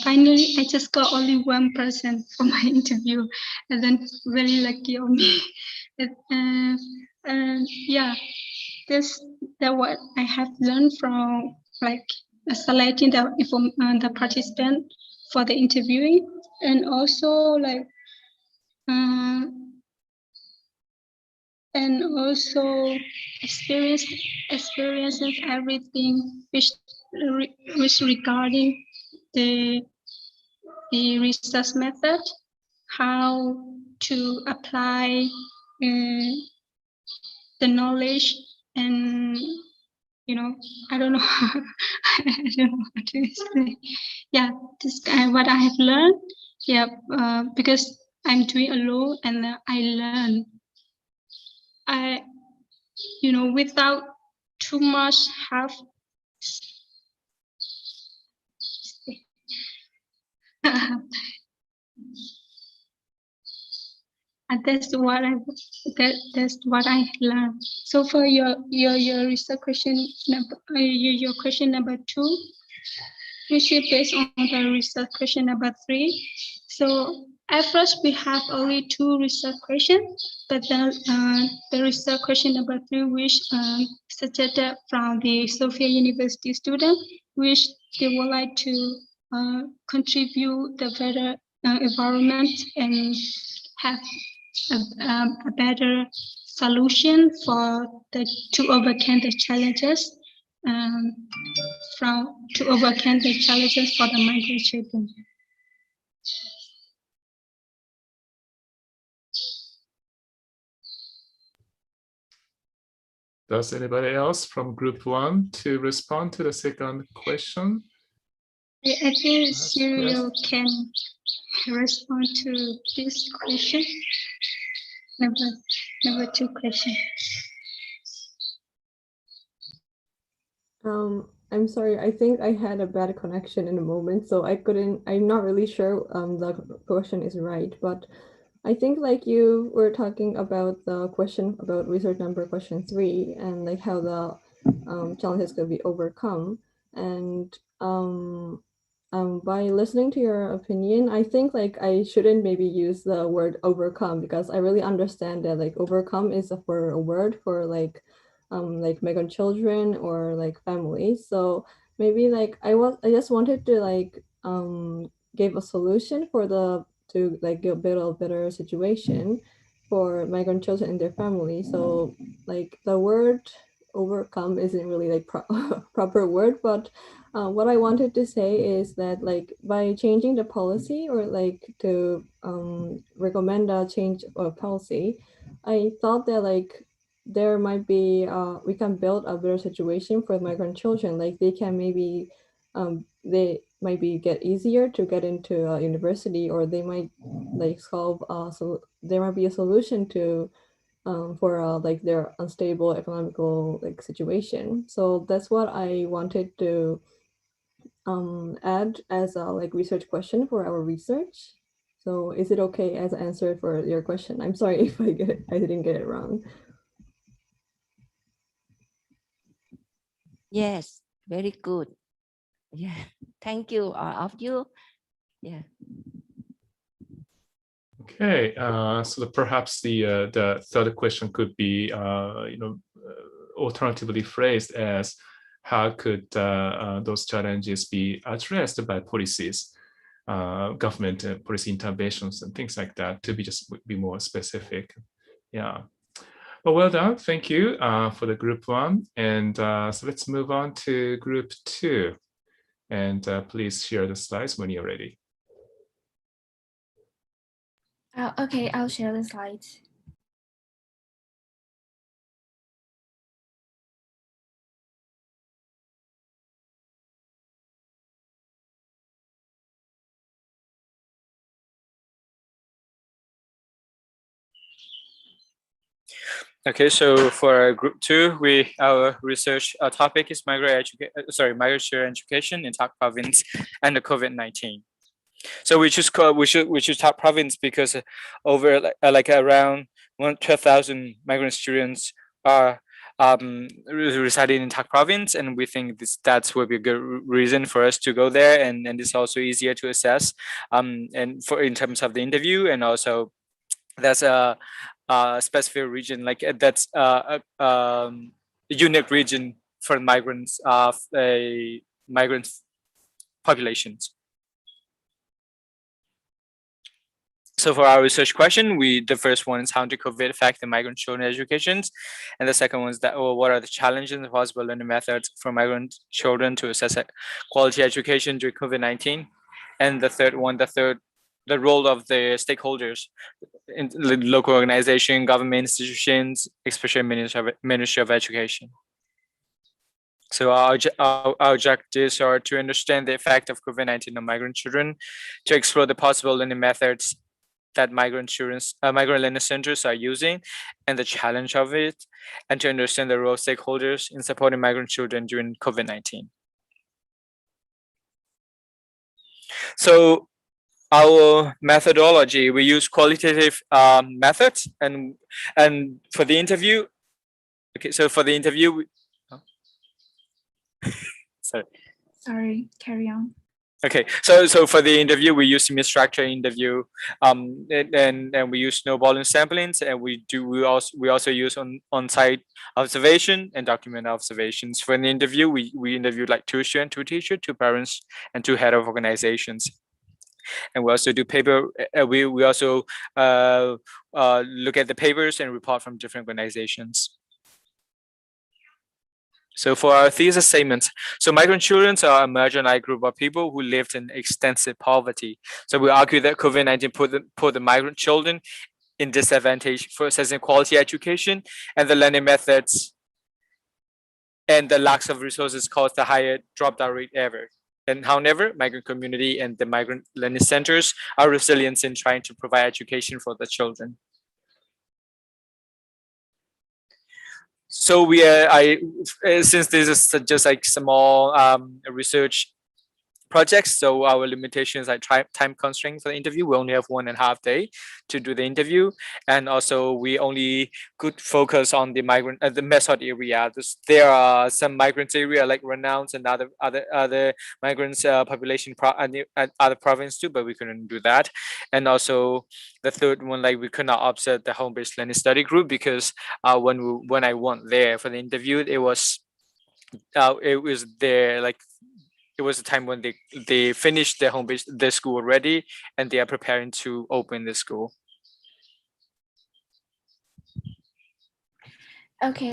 finally, I just got only one person for my interview, and then very lucky on me. Yeah, that what I have learned from like selecting the participant for the interviewing, and also like and also experiences everything which regarding the research method, how to apply the knowledge, and you know, I don't know I don't know how to explain. Yeah, this what I have learned. Yeah, because I'm doing alone, and I learn. You know, without too much help. And that's what I learned. So for your research question number, your question number 2, which is based on the research question number 3. So At first, we have only 2 research questions, but then the research question number 3, which suggested from the Sofia University student, which they would like to contribute the better environment and have a better solution for to overcome the challenges to overcome the challenges for the migrant children. Does anybody else from group 1 to respond to the second question? I think Yes, Cyril yes. can respond to this question. Number 2 question. I'm sorry, I think I had a bad connection in a moment, so I'm not really sure the question is right, but I think like you were talking about the question about research number question 3 and like how the challenges could be overcome. And by listening to your opinion, I think like I shouldn't maybe use the word overcome, because I really understand that like overcome is a word for like migrant children or like families. So maybe like I just wanted to like give a solution for to like build a better situation for migrant children and their family. So like the word overcome isn't really like proper word, but what I wanted to say is that like by changing the policy or like to recommend a change of policy, I thought that like there might be we can build a better situation for migrant children. Like they can maybe they might be get easier to get into a university, or they might like solve so there might be a solution to for like their unstable economical like situation. So that's what I wanted to add as a like research question for our research. So is it okay as an answer for your question? I'm sorry if I didn't get it wrong. Yes, very good. Yeah, thank you, all of you. Yeah. Okay, so perhaps the third question could be, alternatively phrased as, how could those challenges be addressed by policies, government policy interventions and things like that, to be more specific. Yeah. Well done. Thank you for the group 1. And so let's move on to group 2. And please share the slides when you're ready. Okay, I'll share the slides. Okay, so for group 2, our research topic is migrant children education in Tak province and the COVID-19. So we choose Tak province because over like around 12,000 migrant students are residing in Tak province, and we think that will be a good reason for us to go there, and it's also easier to assess and in terms of the interview, and also that's a specific region, like that's a unique region for migrants of migrant populations. So for our research question, the first one is how did COVID affect the migrant children educations, and the second one is that what are the challenges and possible learning methods for migrant children to assess quality education during COVID-19, and the third one, the role of the stakeholders in local organization, government institutions, especially Ministry of Education. So our objectives are to understand the effect of COVID-19 on migrant children, to explore the possible learning methods that migrant learning centers are using and the challenge of it, and to understand the role of stakeholders in supporting migrant children during COVID-19. So our methodology, we use qualitative methods, and for the interview, okay, so for the interview, sorry, Sorry, carry on. Okay, so for the interview, we use semi-structured interview, and we use snowballing samplings, and we also use on-site observation and document observations. For an interview, we interviewed like 2 students, 2 teachers, 2 parents, and 2 head of organizations. And we also do paper. We also look at the papers and report from different organizations. So for our thesis statements, so migrant children are a marginalized group of people who lived in extensive poverty. So we argue that COVID-19 put the migrant children in disadvantage for accessing quality education, and the learning methods and the lack of resources caused the higher dropout rate ever. And however, migrant community and the migrant learning centers are resilient in trying to provide education for the children. So since this is just like small research projects, so our limitations like time constraint for the interview. We only have 1.5 day to do the interview, and also we only could focus on the migrant the method area. There are some migrants area like Renouns and other migrants population other province too, but we couldn't do that. And also the third one, like we could not observe the home-based learning study group because when I went there for the interview, it was there like it was a time when they finished their school already, and they are preparing to open the school. Okay,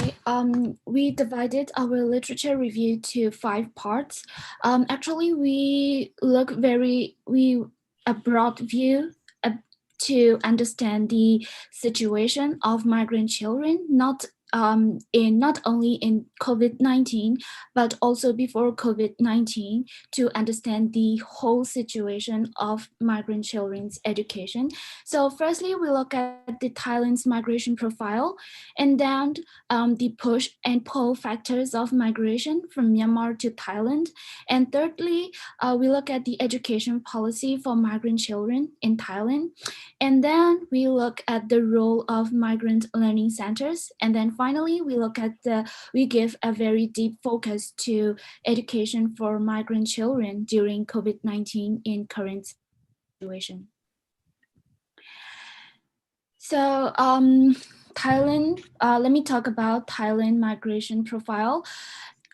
we divided our literature review to 5 parts. Actually, we look a broad view to understand the situation of migrant children, not only in COVID-19, but also before COVID-19, to understand the whole situation of migrant children's education. So firstly, we look at the Thailand's migration profile, and then the push and pull factors of migration from Myanmar to Thailand. And thirdly, we look at the education policy for migrant children in Thailand. And then we look at the role of migrant learning centers. And then finally, we give a very deep focus to education for migrant children during COVID-19 in current situation. So Thailand, let me talk about Thailand migration profile.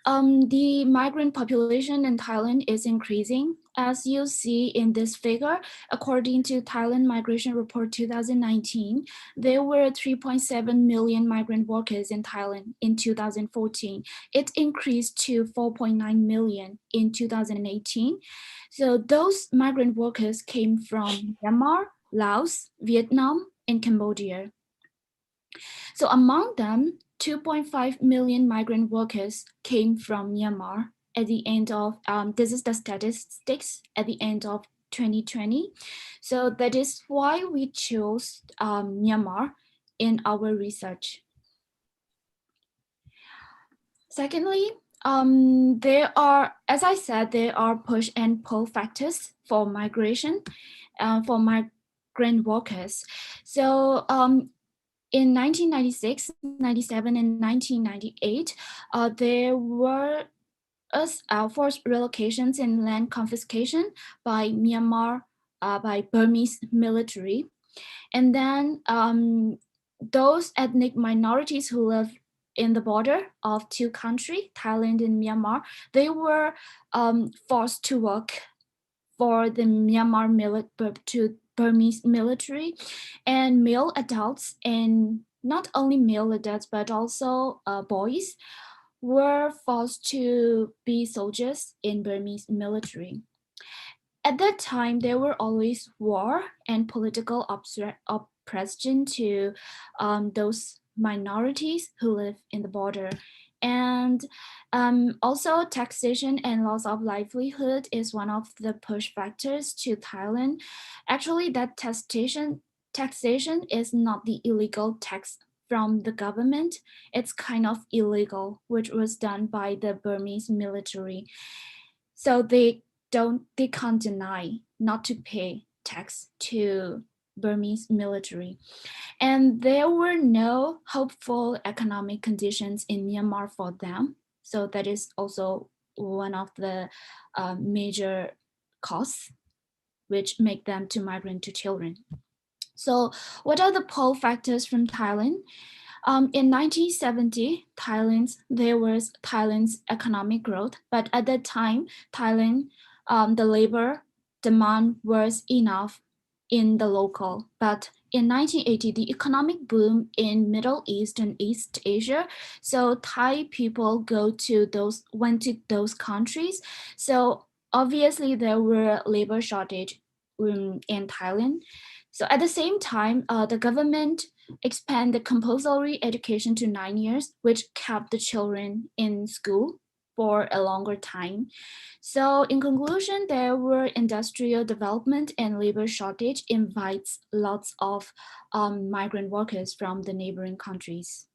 The migrant population in Thailand is increasing. As you see in this figure, according to Thailand Migration Report 2019, there were 3.7 million migrant workers in Thailand in 2014. It increased to 4.9 million in 2018. So those migrant workers came from Myanmar, Laos, Vietnam, and Cambodia. So among them, 2.5 million migrant workers came from Myanmar at the end of, this is the statistics at the end of 2020. So that is why we chose Myanmar in our research. Secondly, there are, as I said, there are push and pull factors for migration, for migrant workers. So in 1996, 97, and 1998, there were forced relocations and land confiscation by Myanmar, by Burmese military. And then those ethnic minorities who live in the border of 2 countries, Thailand and Myanmar, they were forced to work for the Myanmar Burmese military, and male adults, and not only male adults, but also boys, were forced to be soldiers in Burmese military. At that time, there were always war and political oppression to those minorities who live in the border. And also taxation and loss of livelihood is one of the push factors to Thailand. Actually, that taxation is not the illegal tax from the government. It's kind of illegal, which was done by the Burmese military. So they can't deny not to pay tax to Burmese military. And there were no hopeful economic conditions in Myanmar for them. So that is also one of the major costs, which make them to migrant to children. So what are the pull factors from Thailand? In 1970, there was Thailand's economic growth, but at that time, Thailand, the labor demand was enough in the local. But in 1980, the economic boom in Middle East and East Asia, so Thai people went to those countries. So obviously there were labor shortage in Thailand. So at the same time, the government expand the compulsory education to 9 years, which kept the children in school for a longer time. So in conclusion, there were industrial development and labor shortage invites lots of migrant workers from the neighboring countries.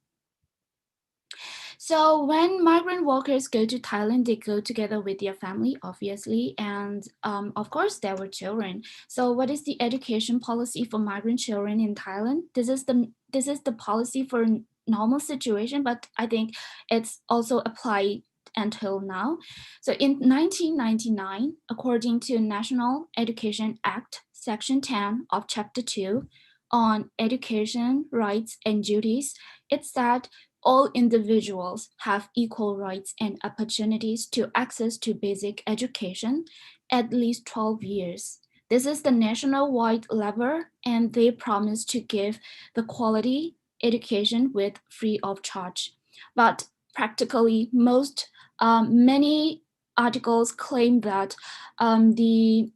So when migrant workers go to Thailand, they go together with their family, obviously, and of course there were children. So what is the education policy for migrant children in Thailand? This is the policy for normal situation, but I think it's also applied until now. So in 1999, according to National Education Act, Section 10 of Chapter 2 on education rights and duties, it said all individuals have equal rights and opportunities to access to basic education at least 12 years. This is the national-wide level, and they promise to give the quality education with free of charge. But practically many articles claim that the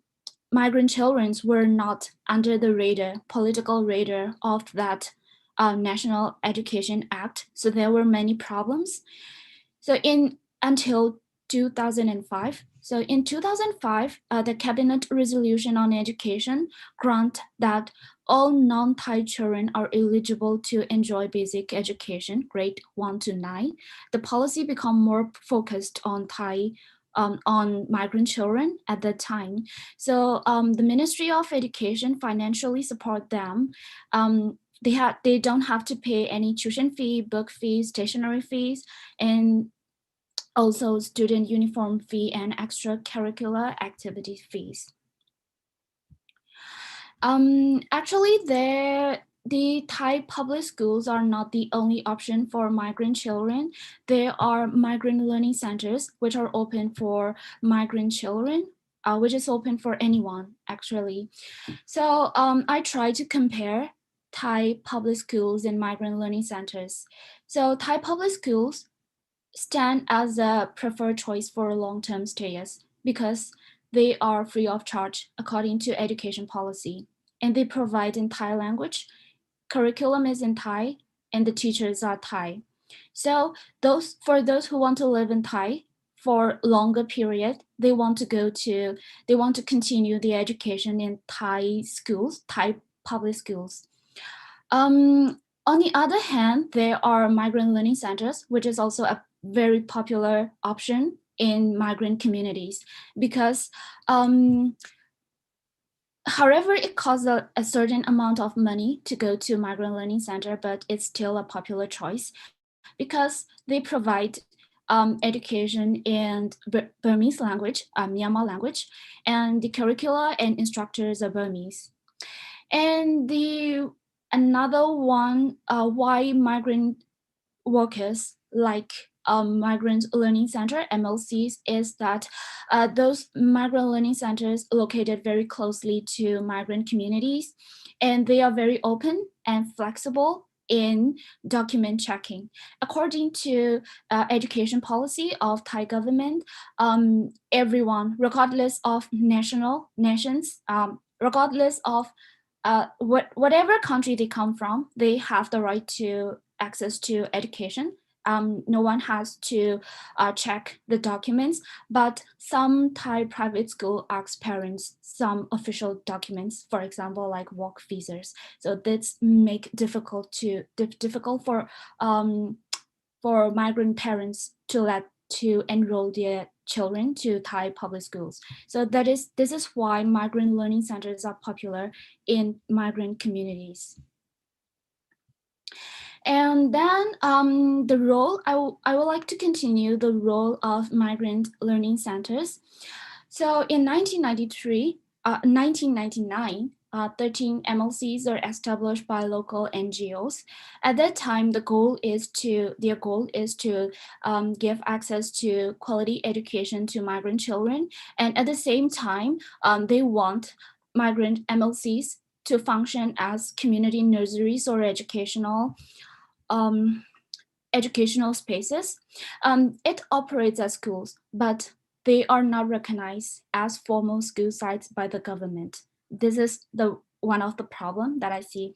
migrant children were not under the political radar of that National Education Act. So there were many problems. So until 2005. So in 2005, the Cabinet Resolution on Education grant that all non-Thai children are eligible to enjoy basic education, grade 1 to 9. The policy become more focused on on migrant children at that time. So the Ministry of Education financially support them. They don't have to pay any tuition fee, book fees, stationery fees, and also student uniform fee and extracurricular activity fees. Actually, the Thai public schools are not the only option for migrant children. There are migrant learning centers which are open for migrant children, which is open for anyone actually. So I try to compare Thai public schools and migrant learning centers. So Thai public schools stand as a preferred choice for long-term stayers because they are free of charge according to education policy, and they provide in Thai language, curriculum is in Thai, and the teachers are Thai. So for those who want to live in Thai for longer period, they want to continue the education in Thai schools, Thai public schools. On the other hand, there are migrant learning centers, which is also a very popular option in migrant communities because however, it costs a certain amount of money to go to migrant learning center, but it's still a popular choice because they provide education in Burmese language, Myanmar language, and the curricula and instructors are Burmese. And another one why migrant workers like Migrant Learning Center, MLCs, is that those migrant learning centers located very closely to migrant communities, and they are very open and flexible in document checking. According to education policy of Thai government, everyone, regardless of nations, regardless of whatever country they come from, they have the right to access to education. No one has to check the documents, but some Thai private school ask parents some official documents, for example, like work visas. So this make difficult for migrant parents to enroll their children to Thai public schools. So this is why migrant learning centers are popular in migrant communities. And then the role, I would like to continue the role of migrant learning centers. So in 1999, 13 MLCs are established by local NGOs. At that time, their goal is to give access to quality education to migrant children, and at the same time, they want migrant MLCs to function as community nurseries or educational spaces. It operates as schools, but they are not recognized as formal school sites by the government. This is one of the problem that I see.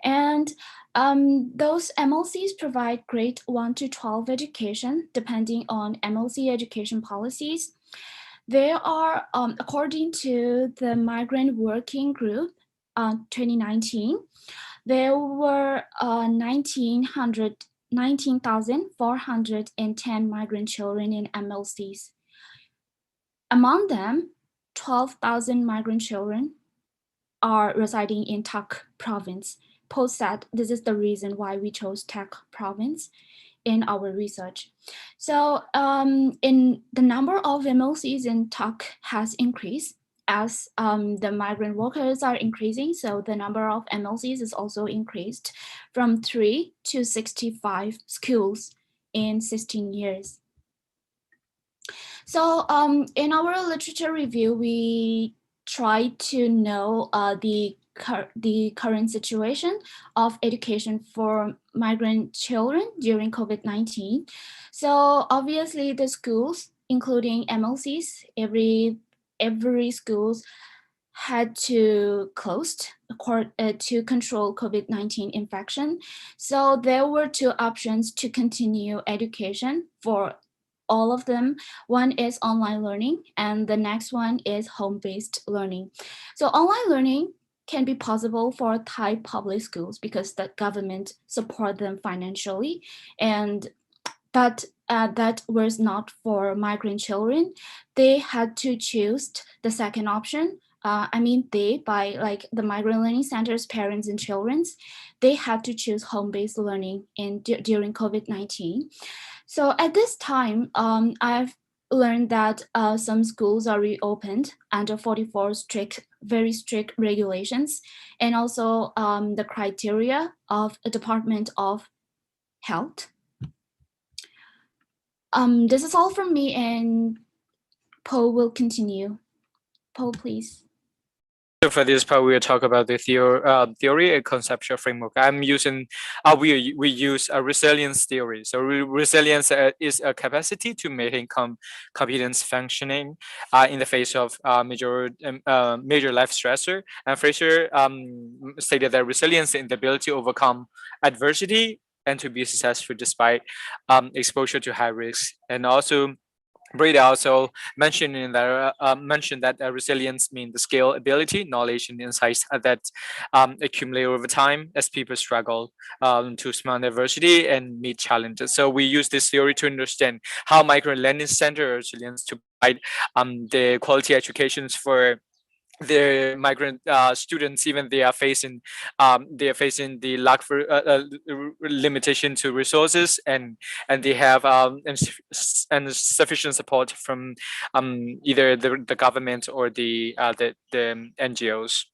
And those MLCs provide grade 1 to 12 education, depending on MLC education policies. There are, according to the Migrant Working Group 2019, there were 19,410 migrant children in MLCs. Among them, 12,000 migrant children are residing in Tak province. Post that, this is the reason why we chose Tak province in our research. So in the number of MLCs in Tak has increased as the migrant workers are increasing. So the number of MLCs is also increased from 3 to 65 schools in 16 years. So in our literature review, we try to know the current situation of education for migrant children during COVID-19. So obviously the schools, including MLCs, every schools had to close to control COVID-19 infection. So there were two options to continue education for all of them. One is online learning, and the next one is home-based learning. So online learning can be possible for Thai public schools because the government support them financially, but that was not for migrant children. They had to choose the second option. By like the migrant learning centers, parents and children, they had to choose home-based learning during COVID-19. So at this time, I've learned that some schools are reopened under 44 very strict regulations, and also the criteria of the Department of Health. This is all from me, and Paul will continue. Paul, please. So for this part, we will talk about the theory and conceptual framework. We use a resilience theory. So resilience is a capacity to maintain competence functioning in the face of major life stressor. And Fraser stated that resilience is the ability to overcome adversity and to be successful despite exposure to high risk. And also, Brady also mentioned that resilience means the skill, ability, knowledge, and insights that accumulate over time as people struggle to surmount adversity and meet challenges. So we use this theory to understand how migrant learning center resilience to provide the quality educations for the migrant students, even they are facing the lack for limitation to resources, and they have insufficient support from either the government or the NGOs.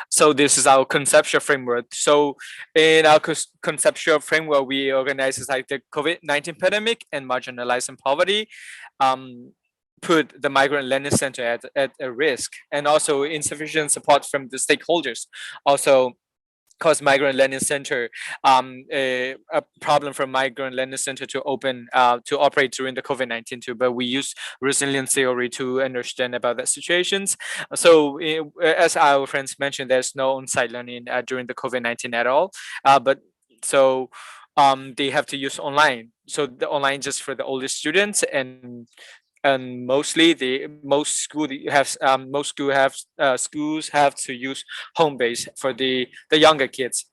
So this is our conceptual framework. So in our conceptual framework, we organize like the COVID-19 pandemic and marginalized poverty. Put the migrant learning center at a risk, and also insufficient support from the stakeholders also cause migrant learning center a problem for migrant learning center to operate during the COVID-19 too. But we use resilience theory to understand about that situations. So as our friends mentioned, there's no on-site learning during the COVID-19 at all. But so they have to use online. So the online just for the older students, and mostly most schools have to use home base for the younger kids,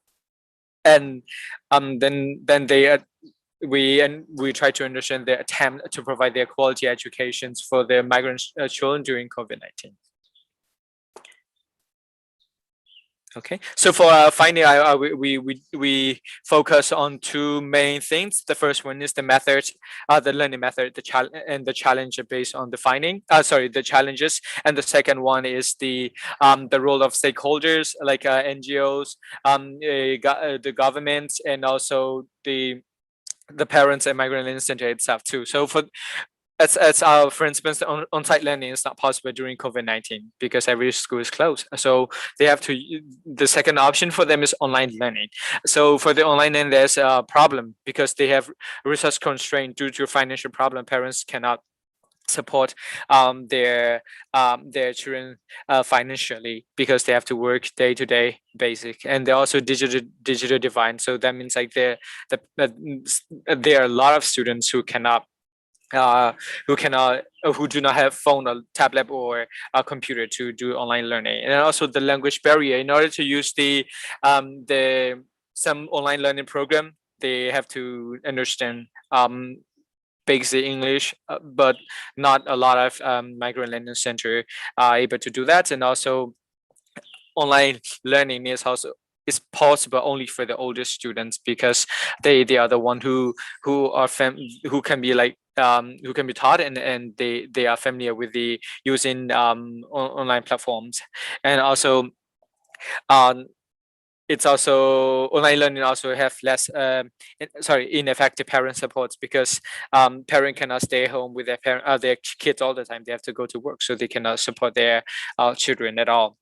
and then we try to understand the attempt to provide their quality educations for their migrant children during COVID-19. Okay, so for finding, we focus on two main things. The first one is the method, the learning method, the challenge based on the finding. Sorry, the challenges, and the second one is the role of stakeholders like NGOs, the government, and also the parents and migrant learning center itself too. So for instance, on-site learning is not possible during COVID-19 because every school is closed. So they have to, the second option for them is online learning. So for the online learning, there's a problem because they have resource constraint due to financial problem. Parents cannot support their children financially because they have to work day-to-day basic, and they're also digital divine. So that means like there are a lot of students who cannot who do not have phone or tablet or a computer to do online learning, and also the language barrier. In order to use the some online learning program, they have to understand basic English, but not a lot of migrant learning center are able to do that. And also online learning is possible only for the older students because they are the one who can be like who can be taught, and they are familiar with the using online platforms. And also it's also online learning also have less ineffective parent supports because parent cannot stay home with their kids all the time. They have to go to work, so they cannot support their children at all.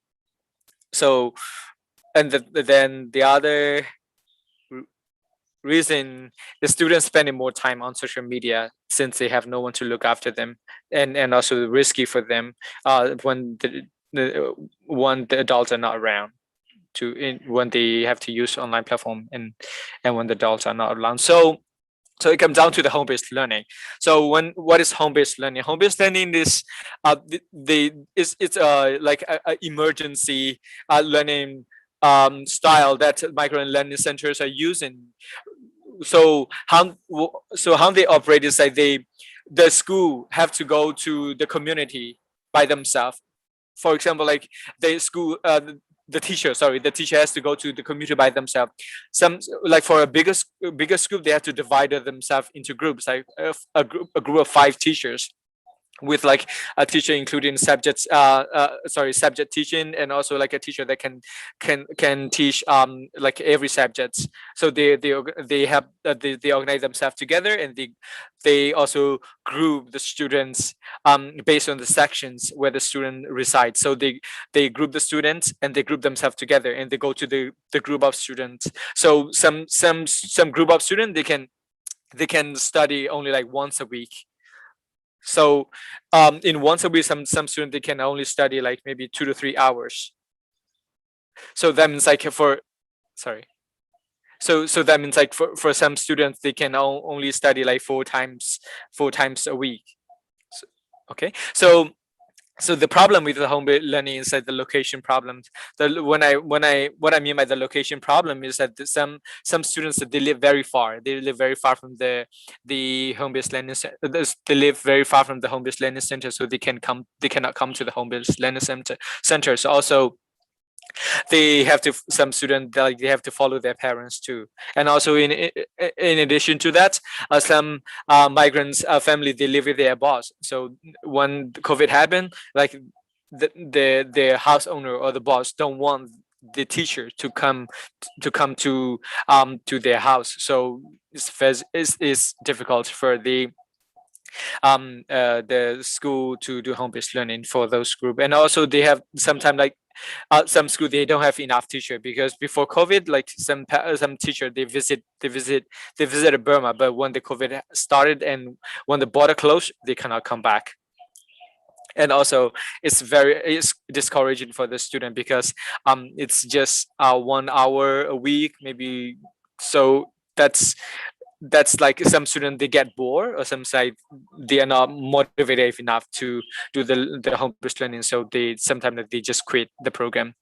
So, and then the other reason, the students spending more time on social media since they have no one to look after them, and also risky for them when the adults are not around when they have to use online platform, and when the adults are not around. So it comes down to the home-based learning. So what is home-based learning? Home-based learning is it's like a emergency learning style that migrant learning centers are using. So how they operate is like the school have to go to the community by themselves. For example, like the teacher has to go to the community by themselves. Some, like for a bigger school, they have to divide themselves into groups, like a group of 5 teachers, with like a teacher including subject teaching, and also like a teacher that can teach like every subject. So they have they organize themselves together, and they also group the students based on the sections where the student resides. So they group the students, and they group themselves together, and they go to the group of students. So some group of students, they can study only like once a week. So in once a week, some students, they can only study like maybe 2 to 3 hours. So that means like so that means like for some students, they can only study like 4 times a week. So, okay, so the problem with the home-based learning is that the location problems. What I mean by the location problem is that some students, they live very far. They live very far from the home-based learning center. They live very far from the home-based learning center, so they cannot come to the home-based learning centers. Also, some students, like, they have to follow their parents too. And also in addition to that, some migrants family, they live with their boss. So when COVID happened, like the house owner or the boss don't want the teacher to come to their house. So it's difficult for the school to do home-based learning for those group. And also they have sometimes like some school, they don't have enough teacher, because before COVID, like some teacher, they visited Burma, but when the COVID started and when the border closed, they cannot come back. And also it's discouraging for the student, because it's just 1 hour a week maybe. So that's like some students, they get bored, or some side, they are not motivated enough to do the home-based learning, so sometimes they just quit the program.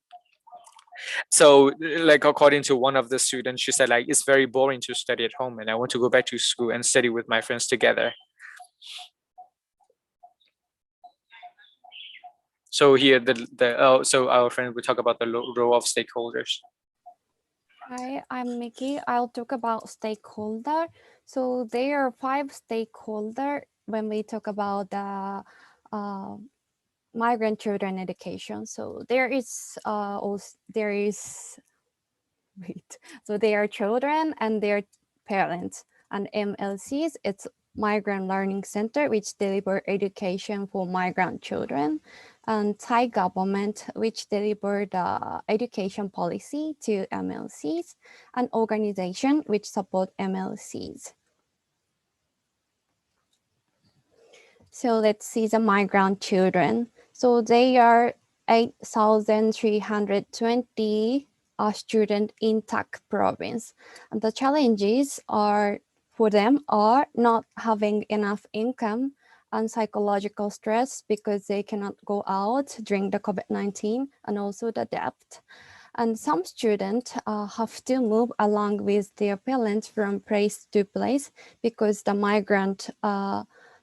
So like according to one of the students, she said like, it's very boring to study at home, and I want to go back to school and study with my friends together. So here, so our friend will talk about the role of stakeholders. Hi, I'm Mickey. I'll talk about stakeholder. So there are 5 stakeholder when we talk about the migrant children education. So there is wait. So they are children and their parents, and MLCs. It's Migrant Learning Center, which deliver education for migrant children, and Thai government, which deliver the education policy to MLCs, and organization which support MLCs. So let's see the migrant children. So they are 8,320 students in Tak province. And the challenges for them are not having enough income and psychological stress because they cannot go out during the COVID-19, and also the debt. And some students have to move along with their parents from place to place because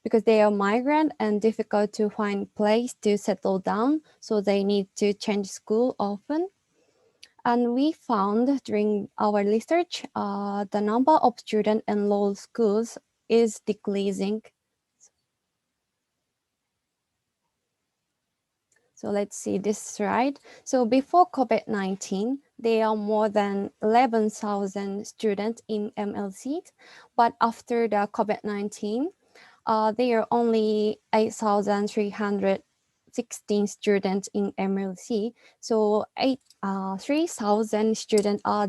because they are migrant and difficult to find place to settle down, so they need to change school often. And we found during our research, the number of students enrolled schools is decreasing. So let's see this slide. So before COVID-19, there are more than 11,000 students in MLC, but after the COVID-19, there are only 8,316 students in MLC. So 3,000 students are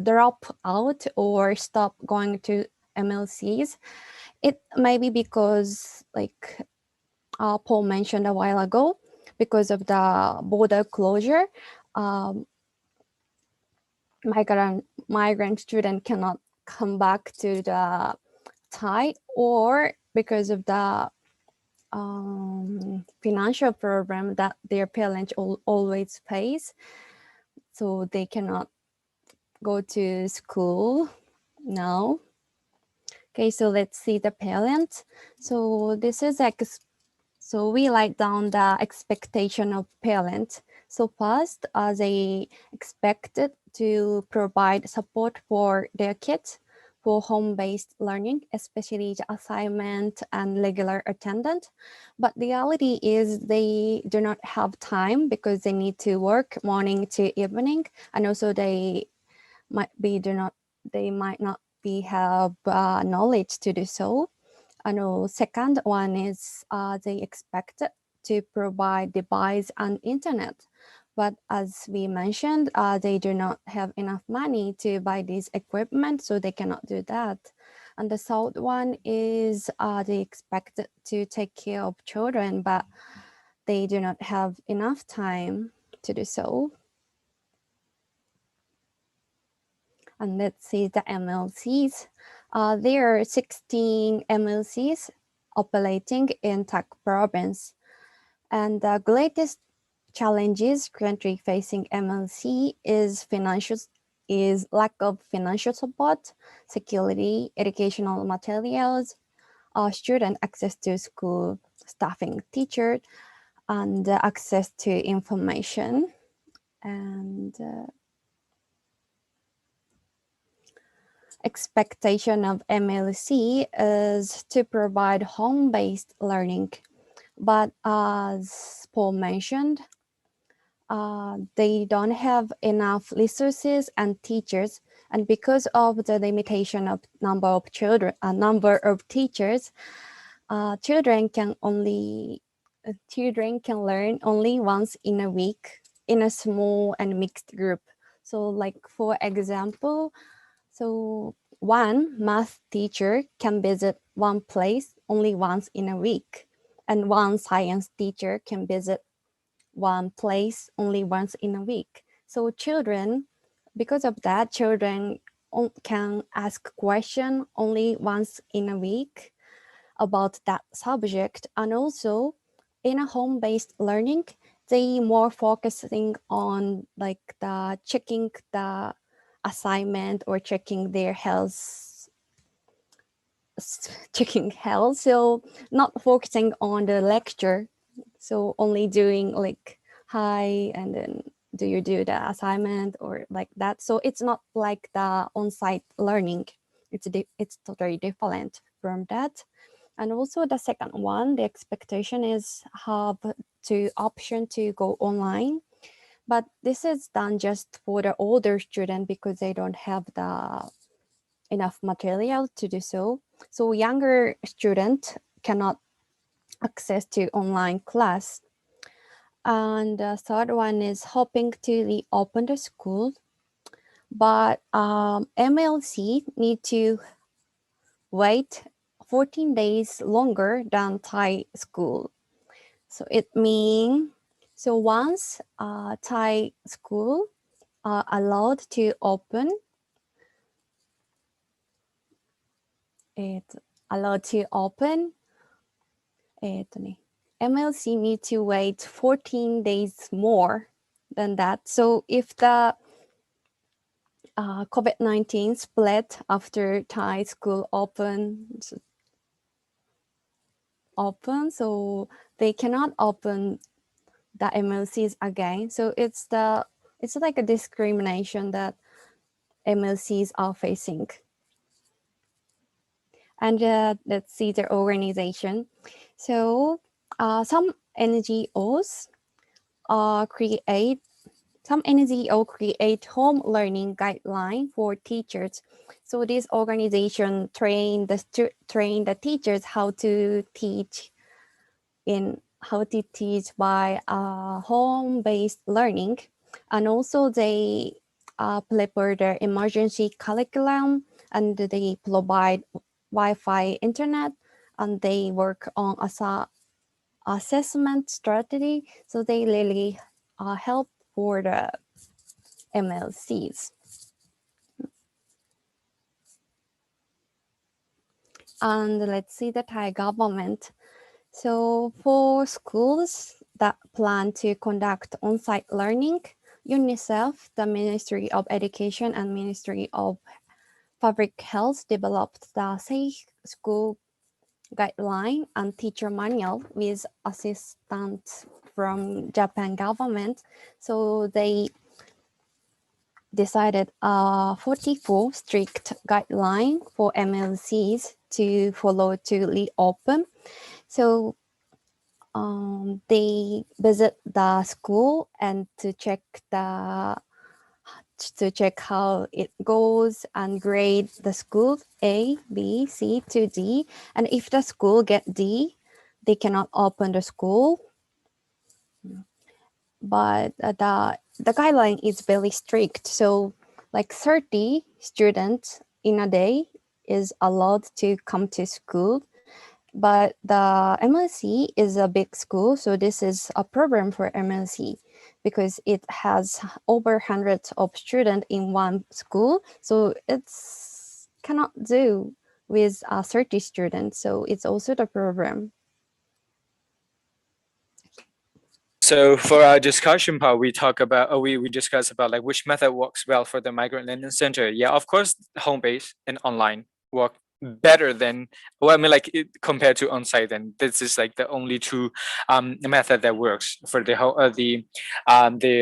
drop out or stop going to MLCs. It may be because, like Paul mentioned a while ago, because of the border closure, migrant student cannot come back to the Thai, or because of the financial problem that their parents always face, so they cannot go to school now. Okay, so let's see the parents. So this is so we write down the expectation of parents. So first, they expected to provide support for their kids for home-based learning, especially the assignment and regular attendance. But the reality is they do not have time because they need to work morning to evening, and also they might not have knowledge to do so. And second one is they expect to provide device and internet. But as we mentioned, they do not have enough money to buy this equipment, so they cannot do that. And the third one is they expect to take care of children, but they do not have enough time to do so. And let's see the MLCs. There are 16 MLCs operating in Tak province. And the greatest challenges currently facing MLC is lack of financial support, security, educational materials, student access to school staffing, teacher, and access to information. And expectation of MLC is to provide home-based learning. But as Paul mentioned, they don't have enough resources and teachers. And because of the limitation of number of teachers, children can learn only once in a week in a small and mixed group. So like, for example, so one math teacher can visit one place only once in a week, and one science teacher can visit one place only once in a week. So because of that, children can ask question only once in a week about that subject. And also in a home-based learning, they more focusing on like checking the assignment or checking their health. So not focusing on the lecture. So only doing like hi and then do you do the assignment or like that. So it's not like the on-site learning. It's totally different from that. And also the second one, the expectation is have the option to go online. But this is done just for the older student because they don't have the enough material to do so. So younger student cannot access to online class. And the third one is hoping to reopen the school, but MLC need to wait 14 days longer than Thai school. So it means, so once Thai school are allowed to open, MLC need to wait 14 days more than that. So if the COVID-19 split after Thai school open, so they cannot open the MLCs again. So it's like a discrimination that MLCs are facing. And let's see the organization. So some NGOs create home learning guideline for teachers. So this organization train the teachers how to teach by home-based learning, and also they prepare the emergency curriculum, and they provide Wi-Fi internet, and they work on assessment strategy. So they really help for the MLCs. And let's see the Thai government. So for schools that plan to conduct on-site learning, UNICEF, the Ministry of Education and Ministry of Public Health developed the Safe School Guideline and Teacher Manual with assistance from Japan government. So they decided a 44 strict guideline for MLCs to follow to reopen. So they visit the school and to check how it goes and grade the school A, B, C to D. And if the school get D, they cannot open the school. But the guideline is very strict. So like 30 students in a day is allowed to come to school. But the MLC is a big school, so this is a problem for MLC because it has over hundreds of students in one school. So it's cannot do with 30 students. So it's also the problem. So for our discussion part, we talk about we discuss about like which method works well for the migrant learning center. Yeah, of course, home-based and online work better than, well, I mean, like compared to on-site. And this is like the only two method that works for the whole the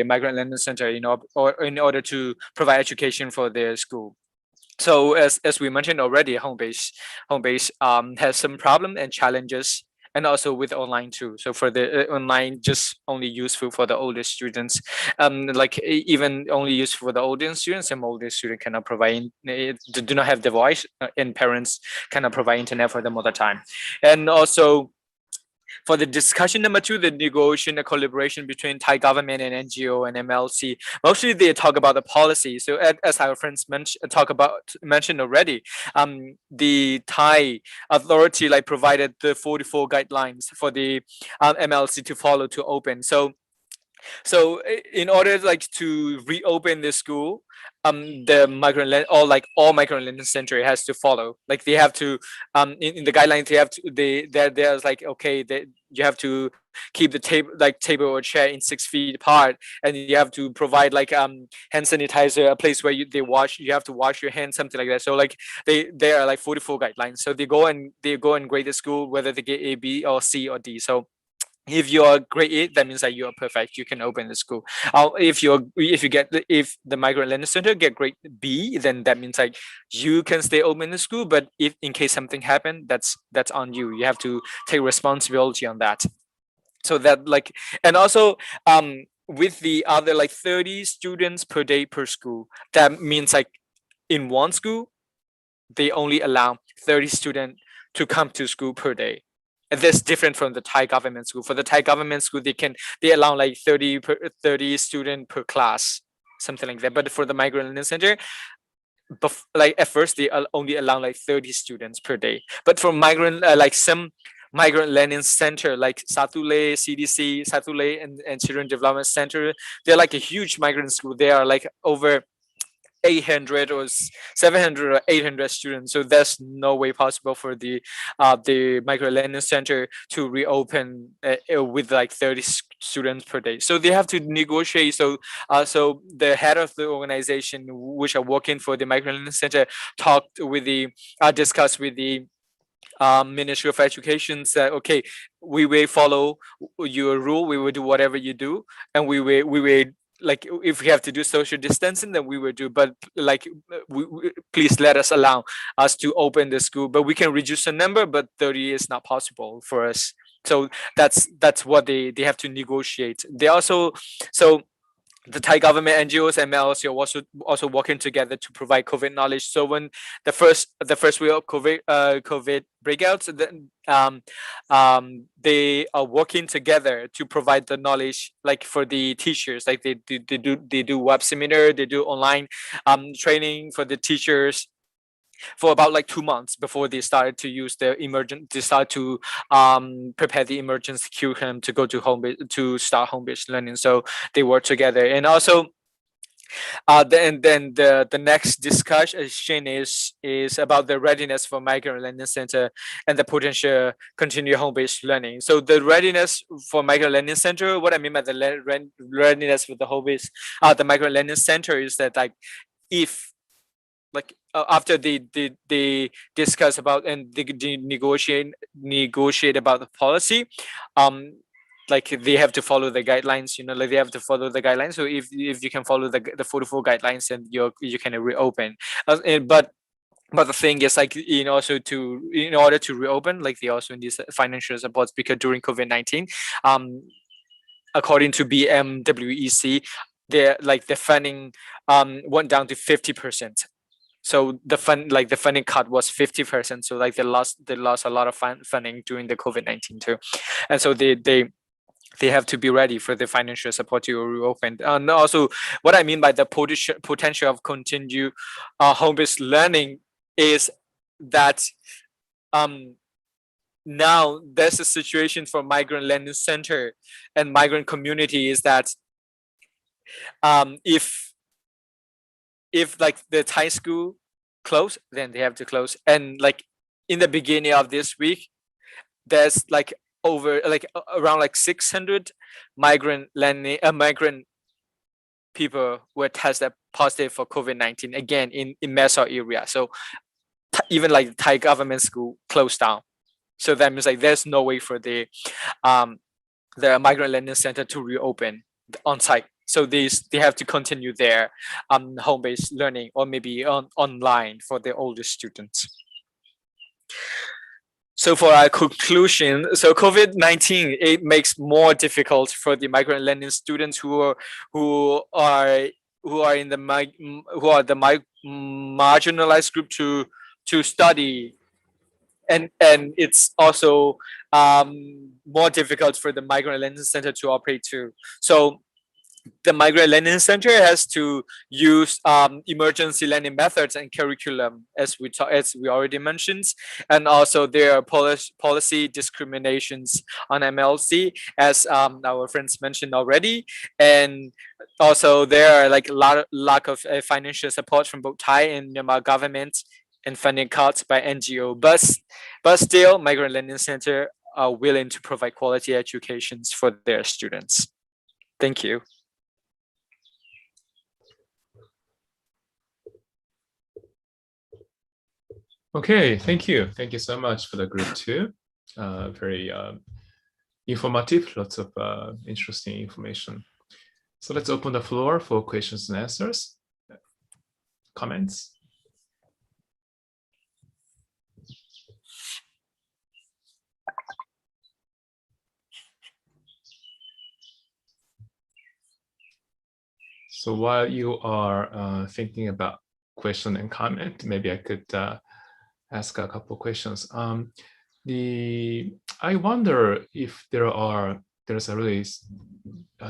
migrant learning center, you know, or in order to provide education for their school. So as we mentioned already, home-based has some problem and challenges, and also with online too. So for the online, just only useful for the older students, like even only useful for the older students, and older student cannot provide, do not have device, and parents cannot provide internet for them all the time. And also for the discussion number 2, the negotiation, the collaboration between Thai government and NGO and MLC, mostly they talk about the policy. So as our friends mentioned already, the Thai authority like provided the 44 guidelines for the MLC to follow to open. So in order like to reopen the school, the all migrant learning center has to follow. Like they have to, in the guidelines, they have to, there's like, okay, you have to keep the table or chair in 6 feet apart, and you have to provide like hand sanitizer, a place where you have to wash your hands, something like that. So like they are like 44 guidelines. So they go and grade the school whether they get A, B, or C, or D. So If you are grade 8, that means that you are perfect. You can open the school. If the migrant learning center get grade B, then that means like you can stay open the school. But if in case something happened, that's on you. You have to take responsibility on that. So that like, and also with the other like 30 students per day per school, that means like in one school they only allow 30 students to come to school per day. And that's different from the Thai government school. For the Thai government school, they allow like 30 student per class, something like that. But for the migrant learning center, like at first they only allow like 30 students per day. But for migrant like some migrant learning center like Satule, CDC, Satule and Children Development Center, they're like a huge migrant school. They are like over 800 or 700 or 800 students. So there's no way possible for the micro learning center to reopen with like 30 students per day. So they have to negotiate. So so the head of the organization which are working for the micro learning center discussed with the Ministry of Education, said, okay, we will follow your rule, we will do whatever you do, and we will like if we have to do social distancing, then we will do, but like please let us allow us to open the school, but we can reduce the number, but 30 is not possible for us. So that's what they have to negotiate. They also, so the Thai government, NGOs, and MLC are also working together to provide COVID knowledge. So when the first wave of COVID breakouts, then they are working together to provide the knowledge, like for the teachers, like they do web seminar, they do online training for the teachers for about like 2 months before they started to use the they start to prepare the emergency curriculum to go to to start home-based learning. So they work together. And also then the next discussion is about the readiness for migrant learning center and the potential continue home-based learning. So the readiness for migrant learning center, what I mean by the readiness for the home-based the migrant learning center is that like if like after they discuss about and they negotiate about the policy, like they have to follow the guidelines, like they have to follow the guidelines. So if you can follow the 44 guidelines, then you can reopen. But the thing is, like in order to reopen, like they also need financial supports, because during COVID-19, according to BMWEC, the funding went down to 50%. So the funding cut was 50%. So like they lost a lot of funding during the COVID-19 too, and so they have to be ready for the financial support to reopen. And also, what I mean by the potential of continue home-based learning is that now there's a situation for migrant learning center and migrant community is that if like the Thai school close, then they have to close. And like in the beginning of this week, there's like over like around like 600 migrant people were tested positive for COVID-19 again in Mesar area. So even like the Thai government school closed down. So that means like there's no way for the migrant learning center to reopen on site. So they have to continue their home-based learning, or maybe online for the older students. So for our conclusion, so COVID-19, it makes more difficult for the migrant learning students who are the marginalized group to study, and it's also more difficult for the migrant learning center to operate too. So the migrant learning center has to use emergency learning methods and curriculum, as we already mentioned, and also there are policy discriminations on MLC, as our friends mentioned already, and also there are like lack of financial support from both Thai and Myanmar governments and funding cuts by NGO, but still migrant learning center are willing to provide quality educations for their students. Thank you. Okay, thank you so much for the group 2. Very informative, lots of interesting information. So let's open the floor for questions and answers, comments. So while you are thinking about question and comment, maybe I could ask a couple questions. I wonder if there's a really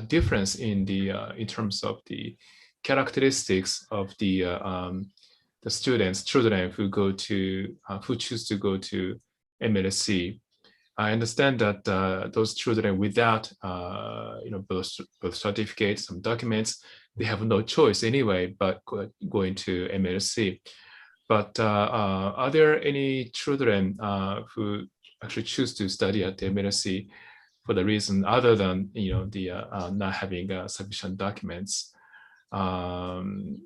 difference in terms of the characteristics of the children who choose to go to MLSC. I understand that those children without birth certificates, some documents, they have no choice anyway but going to MLSC. But are there any children who actually choose to study at the MLSC for the reason other than not having sufficient documents? I'm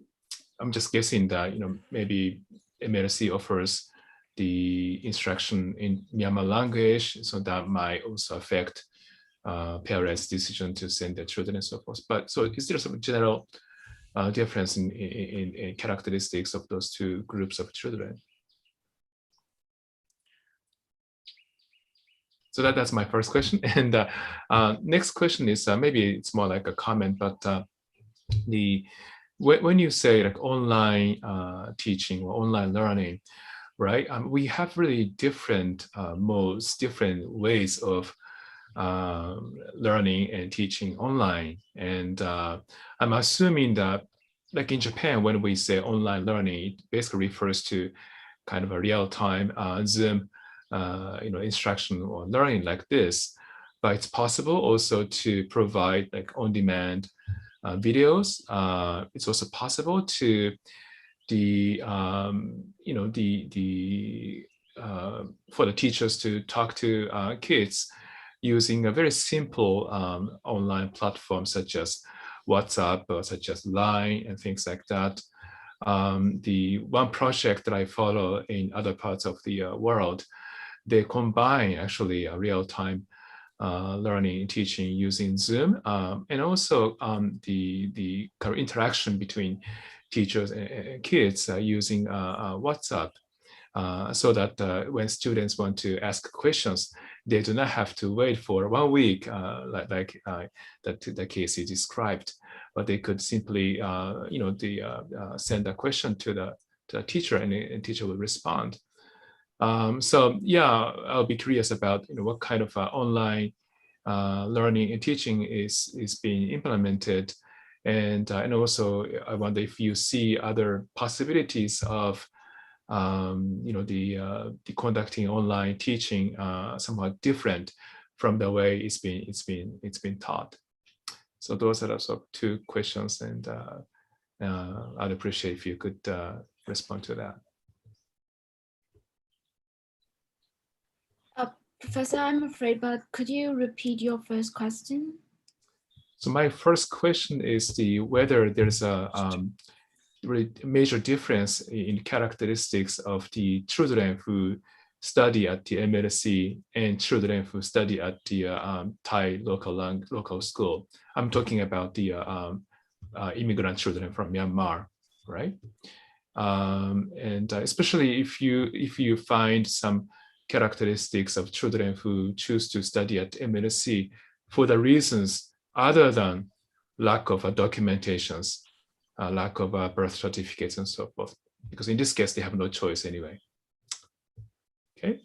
just guessing that maybe MLSC offers the instruction in Myanmar language, so that might also affect parents' decision to send their children and so forth. But so is there some general difference in characteristics of those two groups of children? So that's my first question. And next question is maybe it's more like a comment, but when you say like online teaching or online learning, right? We have really different modes, different ways of learning and teaching online. And I'm assuming that like in Japan, when we say online learning, it basically refers to kind of a real-time Zoom instruction or learning like this. But it's possible also to provide like on-demand videos. It's also possible to for the teachers to talk to kids using a very simple online platform such as WhatsApp or such as Line and things like that. The one project that I follow in other parts of the world, they combine actually a real-time learning and teaching using Zoom, and also the kind of interaction between teachers and kids using WhatsApp, so that when students want to ask questions, they do not have to wait for 1 week, like the case you described, but they could simply, send a question to the teacher, and the teacher will respond. So yeah, I'll be curious about what kind of online learning and teaching is being implemented, and also I wonder if you see other possibilities of the conducting online teaching somewhat different from the way it's been taught. So those are also two questions, and I'd appreciate if you could respond to that. Professor, I'm afraid, but could you repeat your first question? So my first question is whether there's a really major difference in characteristics of the children who study at the MLSC and children who study at the Thai local school. I'm talking about the immigrant children from Myanmar, right? And especially if you find some characteristics of children who choose to study at MLSC for the reasons other than lack of documentations, lack of birth certificates and so forth, because in this case, they have no choice anyway. Okay.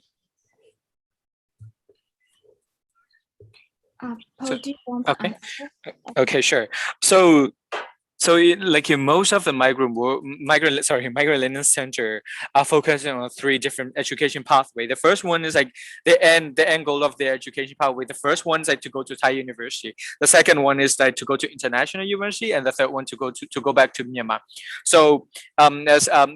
Paul, do you want to answer? Okay, sure. So like in most of the migrant learning center are focusing on 3 different education pathway. The first one is like the end goal of their education pathway. The first one is like to go to Thai university. The second one is like to go to international university, and the third one to go back to Myanmar. So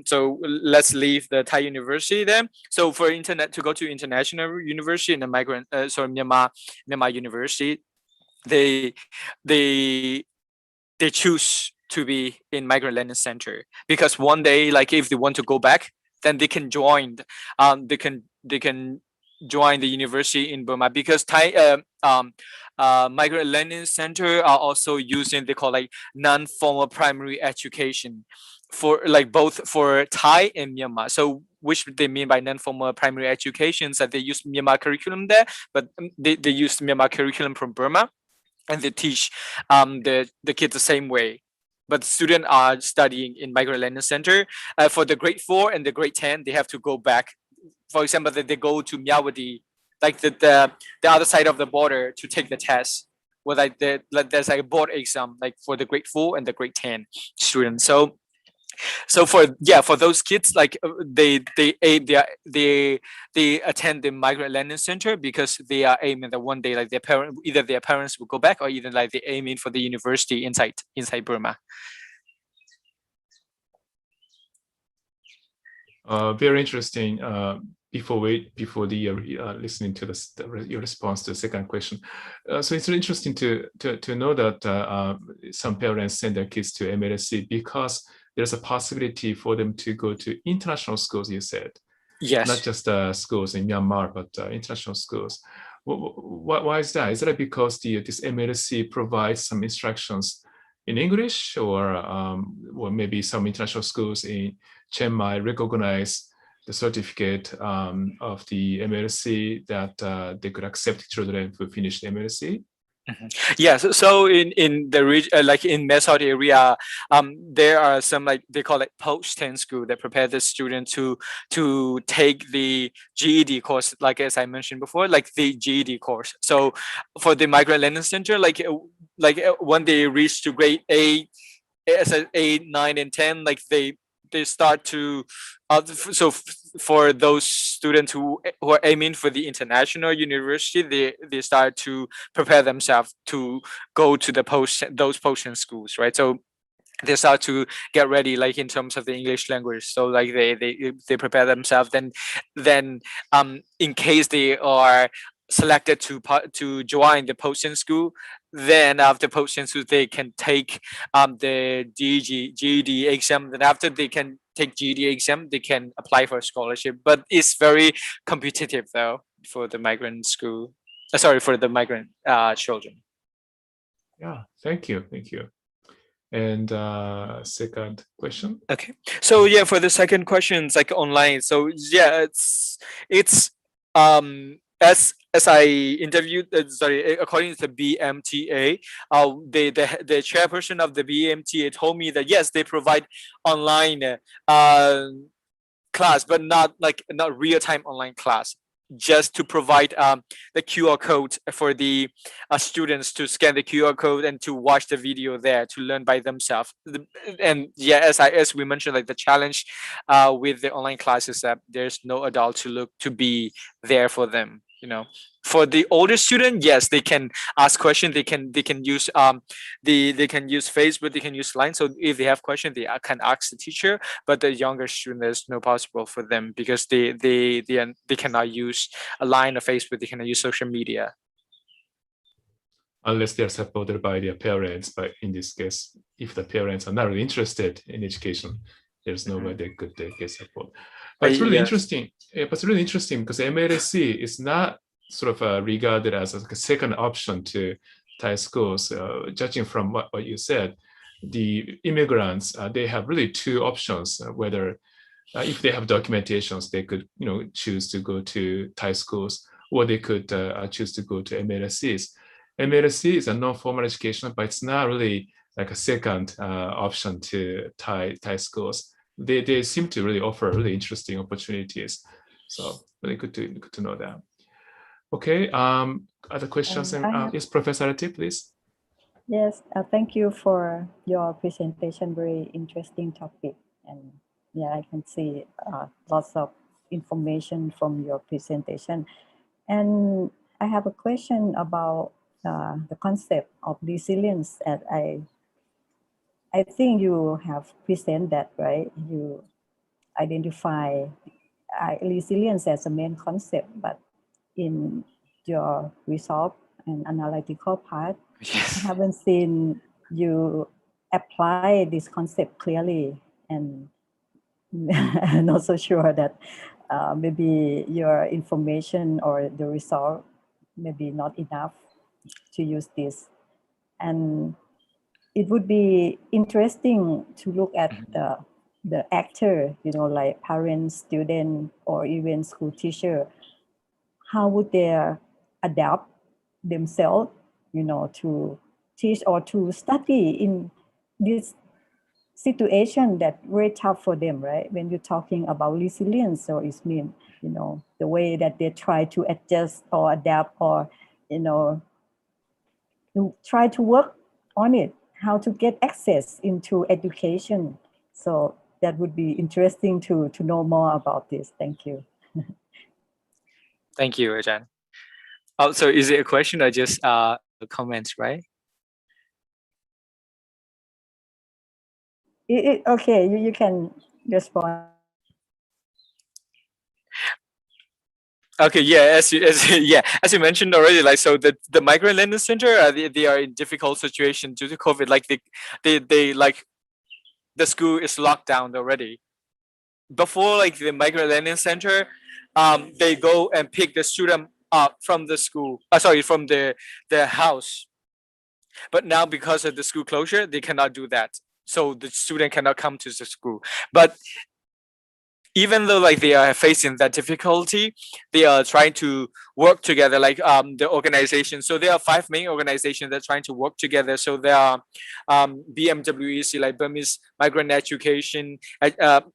so let's leave the Thai university then. So for to go to international university in the Myanmar university, they choose to be in migrant learning center, because one day, like if they want to go back, then they can join, they can join the university in Burma, because migrant learning center are also using, they call like non-formal primary education for like both for Thai and Myanmar. So which they mean by non-formal primary education is that they use Myanmar curriculum there, but they use Myanmar curriculum from Burma, and they teach the kids the same way. But students are studying in migrant learning center. For the grade 4 and the grade 10, they have to go back. For example, that they go to Myawaddy, like the other side of the border, to take the test. Well, like there's like a board exam, like for the grade 4 and the grade 10 students. So for those kids, like they attend the migrant learning center because they are aiming that one day, like either their parents will go back, or either like they aiming for the university inside Burma. Very interesting. Before listening to your response to the second question, so it's really interesting to know that some parents send their kids to MLSC because there's a possibility for them to go to international schools. You said, yes, not just schools in Myanmar, but international schools. Why is that? Is that because this MLSC provides some instructions in English, or maybe some international schools in Chiang Mai recognize the certificate of the MLC that they could accept children who finished MLC? Yes. So in the region, like in Mesot area, there are some, like they call it post-10 school that prepare the student to take the GED course, like as I mentioned before, like the GED course. So for the migrant learning center, like when they reach to grade 8, as 8, 9, and 10, like they start to for those students who are aiming for the international university, they start to prepare themselves to go to those post schools, right? So they start to get ready, like in terms of the English language. So like they prepare themselves. Then in case they are selected to join the post school, then after post school they can take the GED exam. Then after they can take GED exam, they can apply for a scholarship. But it's very competitive though for the migrant school. Sorry, for the migrant children. Yeah, thank you. And second question. Okay, so yeah, for the second question, it's like online. So yeah, it's as I interviewed, according to the BMTA, the chairperson of the BMTA told me that yes, they provide online class, but not real-time online class, just to provide the QR code for the students to scan the QR code and to watch the video there to learn by themselves. And yeah, as we mentioned, like the challenge with the online classes, that there's no adult to be there for them. For the older student, yes, they can ask questions. They can use they can use Facebook. They can use Line. So if they have questions, they can ask the teacher. But the younger student, there's no possible for them because they cannot use a Line or Facebook. They cannot use social media unless they're supported by their parents. But in this case, if the parents are not really interested in education, there's no way they could get support. But it's really interesting. But it's really interesting because MLSC is not sort of regarded as a second option to Thai schools. Judging from what you said, the immigrants, they have really two options, whether if they have documentations, they could choose to go to Thai schools, or they could choose to go to MLSCs. MLSC is a non-formal education, but it's not really like a second option to Thai schools. They seem to really offer really interesting opportunities. So really good to know that. Okay, other questions? Yes, Professor Ati, please. Yes, thank you for your presentation. Very interesting topic. And yeah, I can see lots of information from your presentation. And I have a question about the concept of resilience. And I think you have presented that, right? You identify resilience as a main concept, but in your resolve and analytical part, I haven't seen you apply this concept clearly, and I'm not so sure that maybe your information or the result maybe not enough to use this. And it would be interesting to look at the actor, like parents, student, or even school teacher. How would they adapt themselves, to teach or to study in this situation that very tough for them, right? When you're talking about resilience, so it means, the way that they try to adjust or adapt or, to try to work on it, how to get access into education. So that would be interesting to know more about this. Thank you. Thank you, Ajahn. Oh, so is it a question or just comments, right? Okay, you can respond. Okay, yeah, as you mentioned already, like, so the migrant learning center, they are in difficult situation due to COVID. Like they like the school is locked down already. Before, like the migrant learning center, they go and pick the student up from the school. Sorry, from the house. But now because of the school closure, they cannot do that. So the student cannot come to the school. But even though like they are facing that difficulty, they are trying to work together, like the organization. So there are 5 main organizations that are trying to work together. So there are BMWEC, like Burmese Migrant Education,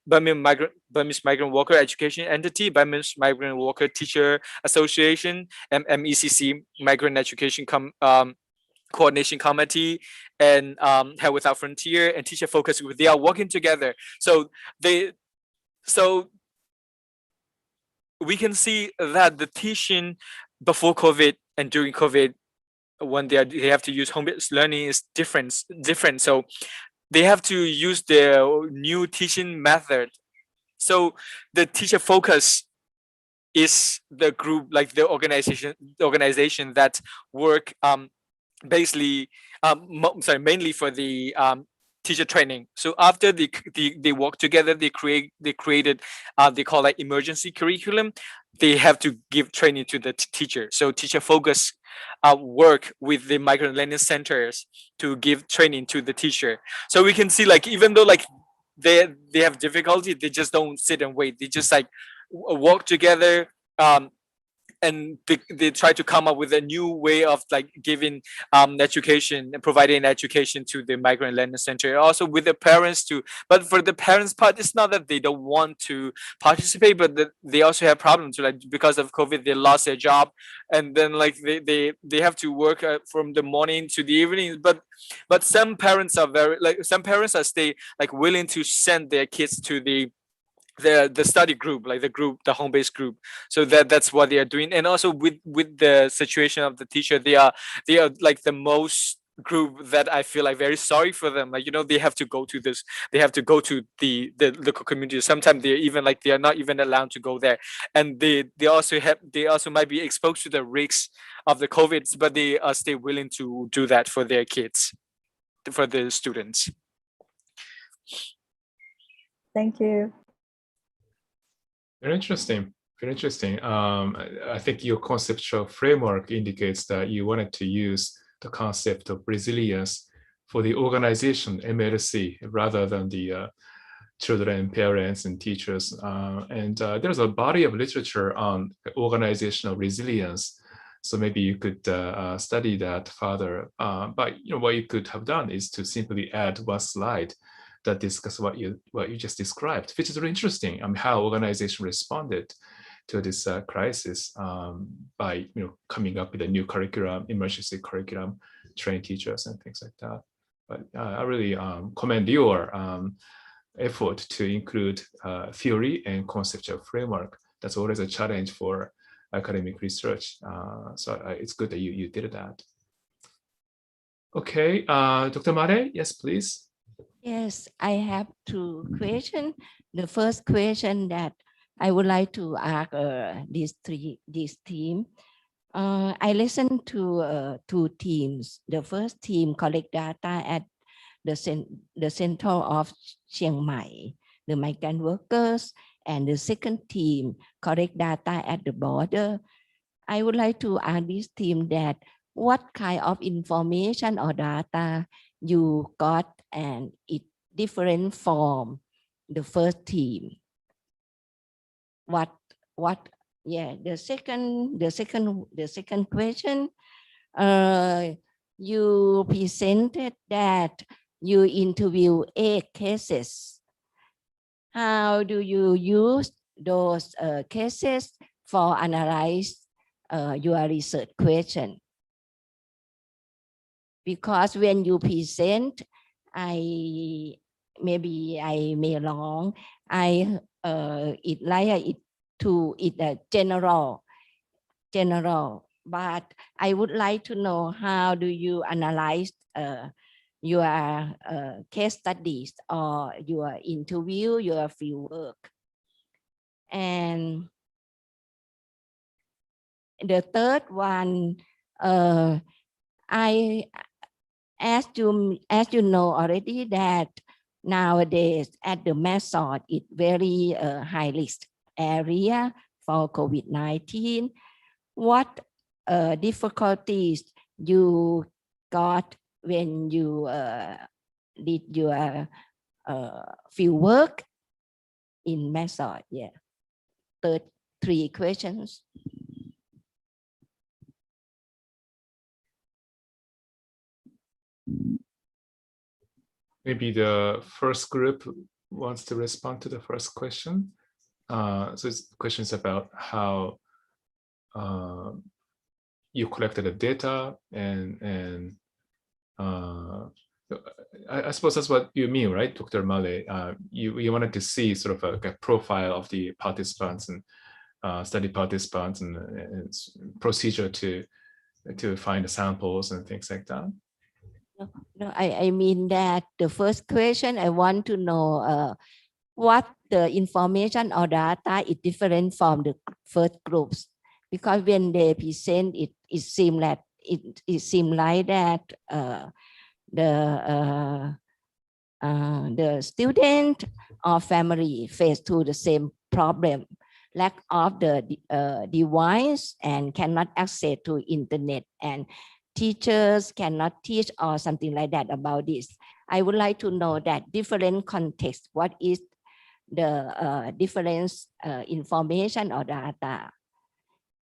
Burmese Migrant Worker Education Entity, Burmese Migrant Worker Teacher Association, MECC, Migrant Education Coordination Committee, and Health Without Frontier and Teacher Focus Group. They are working together. So we can see that the teaching before COVID and during COVID, when they have to use home-based learning, is different. So they have to use their new teaching method. So the teacher focus is the group, like the organization that work basically mainly for the teacher training. So after they work together, they created they call like emergency curriculum. They have to give training to the teacher. So teacher focus work with the migrant learning centers to give training to the teacher. So we can see, like, even though like they have difficulty, they just don't sit and wait. They just like work together, and they try to come up with a new way of like giving education and providing education to the migrant learning center, also with the parents too. But for the parents part, it's not that they don't want to participate, but they also have problems, like because of COVID they lost their job, and then like they have to work from the morning to the evening. But some parents are stay like willing to send their kids to the study group, like the home-based group. So that's what they are doing. And also with the situation of the teacher, they are like the most group that I feel like very sorry for them. Like, they have to go to the local community. Sometimes they're even like they are not even allowed to go there, and they also might be exposed to the risks of the COVID, but they are still willing to do that for their kids, for the students. Thank you. Very interesting. Very interesting. I think your conceptual framework indicates that you wanted to use the concept of resilience for the organization, MLC, rather than the children, parents, and teachers. And there's a body of literature on organizational resilience. So maybe you could study that further. But what you could have done is to simply add one slide that discuss what you just described, which is really interesting. How organization responded to this crisis by coming up with a new curriculum, emergency curriculum, train teachers and things like that. But I really commend your effort to include theory and conceptual framework. That's always a challenge for academic research. So it's good that you did that. Okay, Dr. Mare, yes, please. Yes, I have 2 questions. The first question that I would like to ask this team. I listened to 2 teams. The first team collect data at the center of Chiang Mai, the migrant workers, and the second team collect data at the border. I would like to ask this team that what kind of information or data you got and it different from the first team. Yeah, the second question, you presented that you interview 8 cases. How do you use those cases for analyze your research question? Because when you present, maybe I may wrong. It like it to it general, but I would like to know how do you analyze your case studies or your interview, your field work. And the third one, as you know already that nowadays at the method, it's very high risk area for COVID-19. What difficulties you got when you did your field work in method? Yeah, three questions. Maybe the first group wants to respond to the first question. So the question is about how you collected the data and I suppose that's what you mean, right, Dr. Male? You wanted to see sort of a profile of the participants and study participants and procedure to find the samples and things like that. No, I mean that the first question I want to know what the information or data is different from the first groups, because when they present it seemed like it seemed like that the student or family face to the same problem, lack of the device and cannot access to internet, and teachers cannot teach or something like that about this. I would like to know that different context, what is the difference information or data.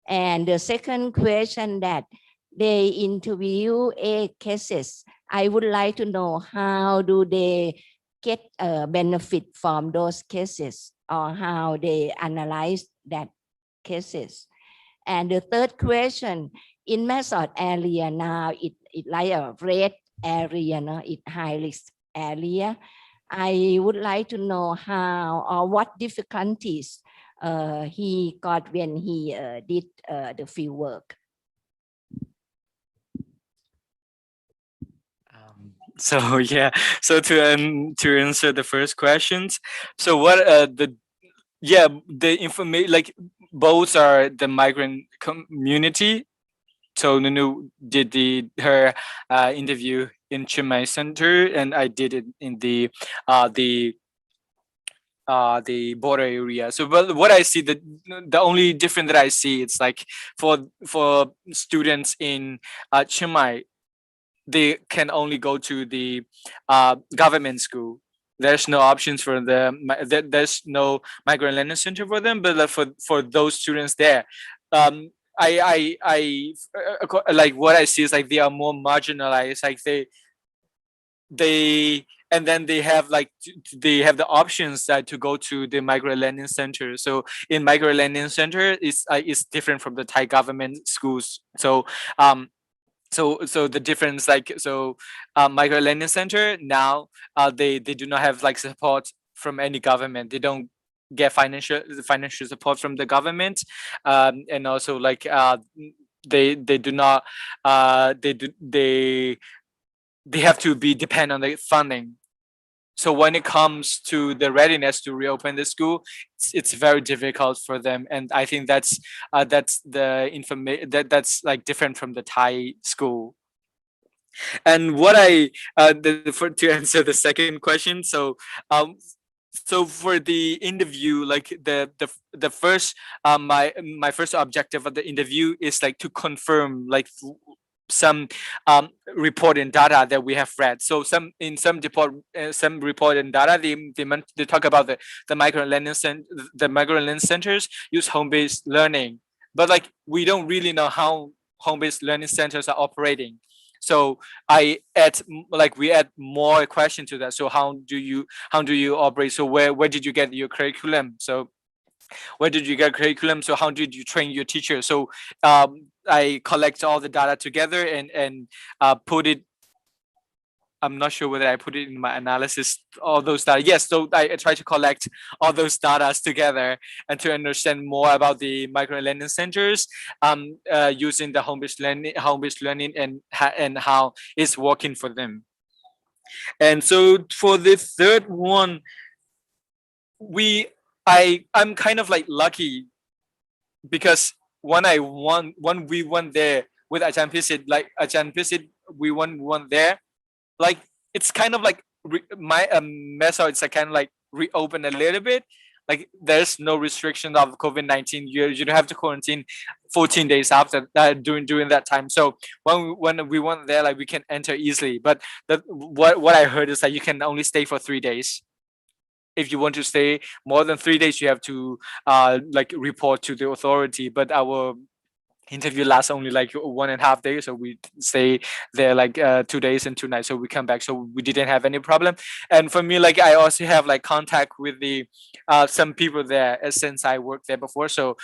And the second question that they interview 8 cases. I would like to know how do they get a benefit from those cases or how they analyze that cases. And the third question, in method area now, it like a red area, no? It high risk area. I would like to know how or what difficulties he got when he did the field work. So yeah, so to answer the first questions, so what the information, like both are the migrant community. So Nunu did her interview in Chiang Mai Center, and I did it in the border area. So what I see, the only difference that I see, it's like for students in Chiang Mai, they can only go to the government school. There's no options for them. There's no migrant learning center for them. But for those students there, I like what I see is like they are more marginalized. Like they and then they have the options to go to the migrant learning center. So in migrant learning center is different from the Thai government schools. So so the difference, migrant learning center now, they do not have like support from any government. They don't get financial support from the government, and also like they do not they have to be dependent on the funding. So when it comes to the readiness to reopen the school, it's very difficult for them, and I think that's the information that's like different from the Thai school. And what I to answer the second question, so so for the interview, like the first my first objective of the interview is like to confirm like some report and data that we have read. So some report and data they talk about the micro learning centers use home-based learning, but like we don't really know how home-based learning centers are operating. So we add more question to that. So how do you operate? So where did you get your curriculum? So where did you get curriculum? So how did you train your teacher? So I collect all the data together and put it. I'm not sure whether I put it in my analysis, all those data. Yes, so I try to collect all those data together and to understand more about the micro learning centers, using the home-based learning and how it's working for them. And so for the third one, I'm kind of like lucky because when we went there with Ajahn Pisit, like Ajahn Pisit, we went there, like it's kind of like my method is kind of like reopen a little bit. Like there's no restriction of COVID-19. You don't have to quarantine 14 days after that during that time. So when we went there, like we can enter easily. But what I heard is that you can only stay for 3 days. If you want to stay more than 3 days, you have to like report to the authority. But our interview lasts only like 1.5 days, so we stay there like 2 days and 2 nights, so we come back, so we didn't have any problem. And for me, like I also have like contact with the some people there since I worked there before. So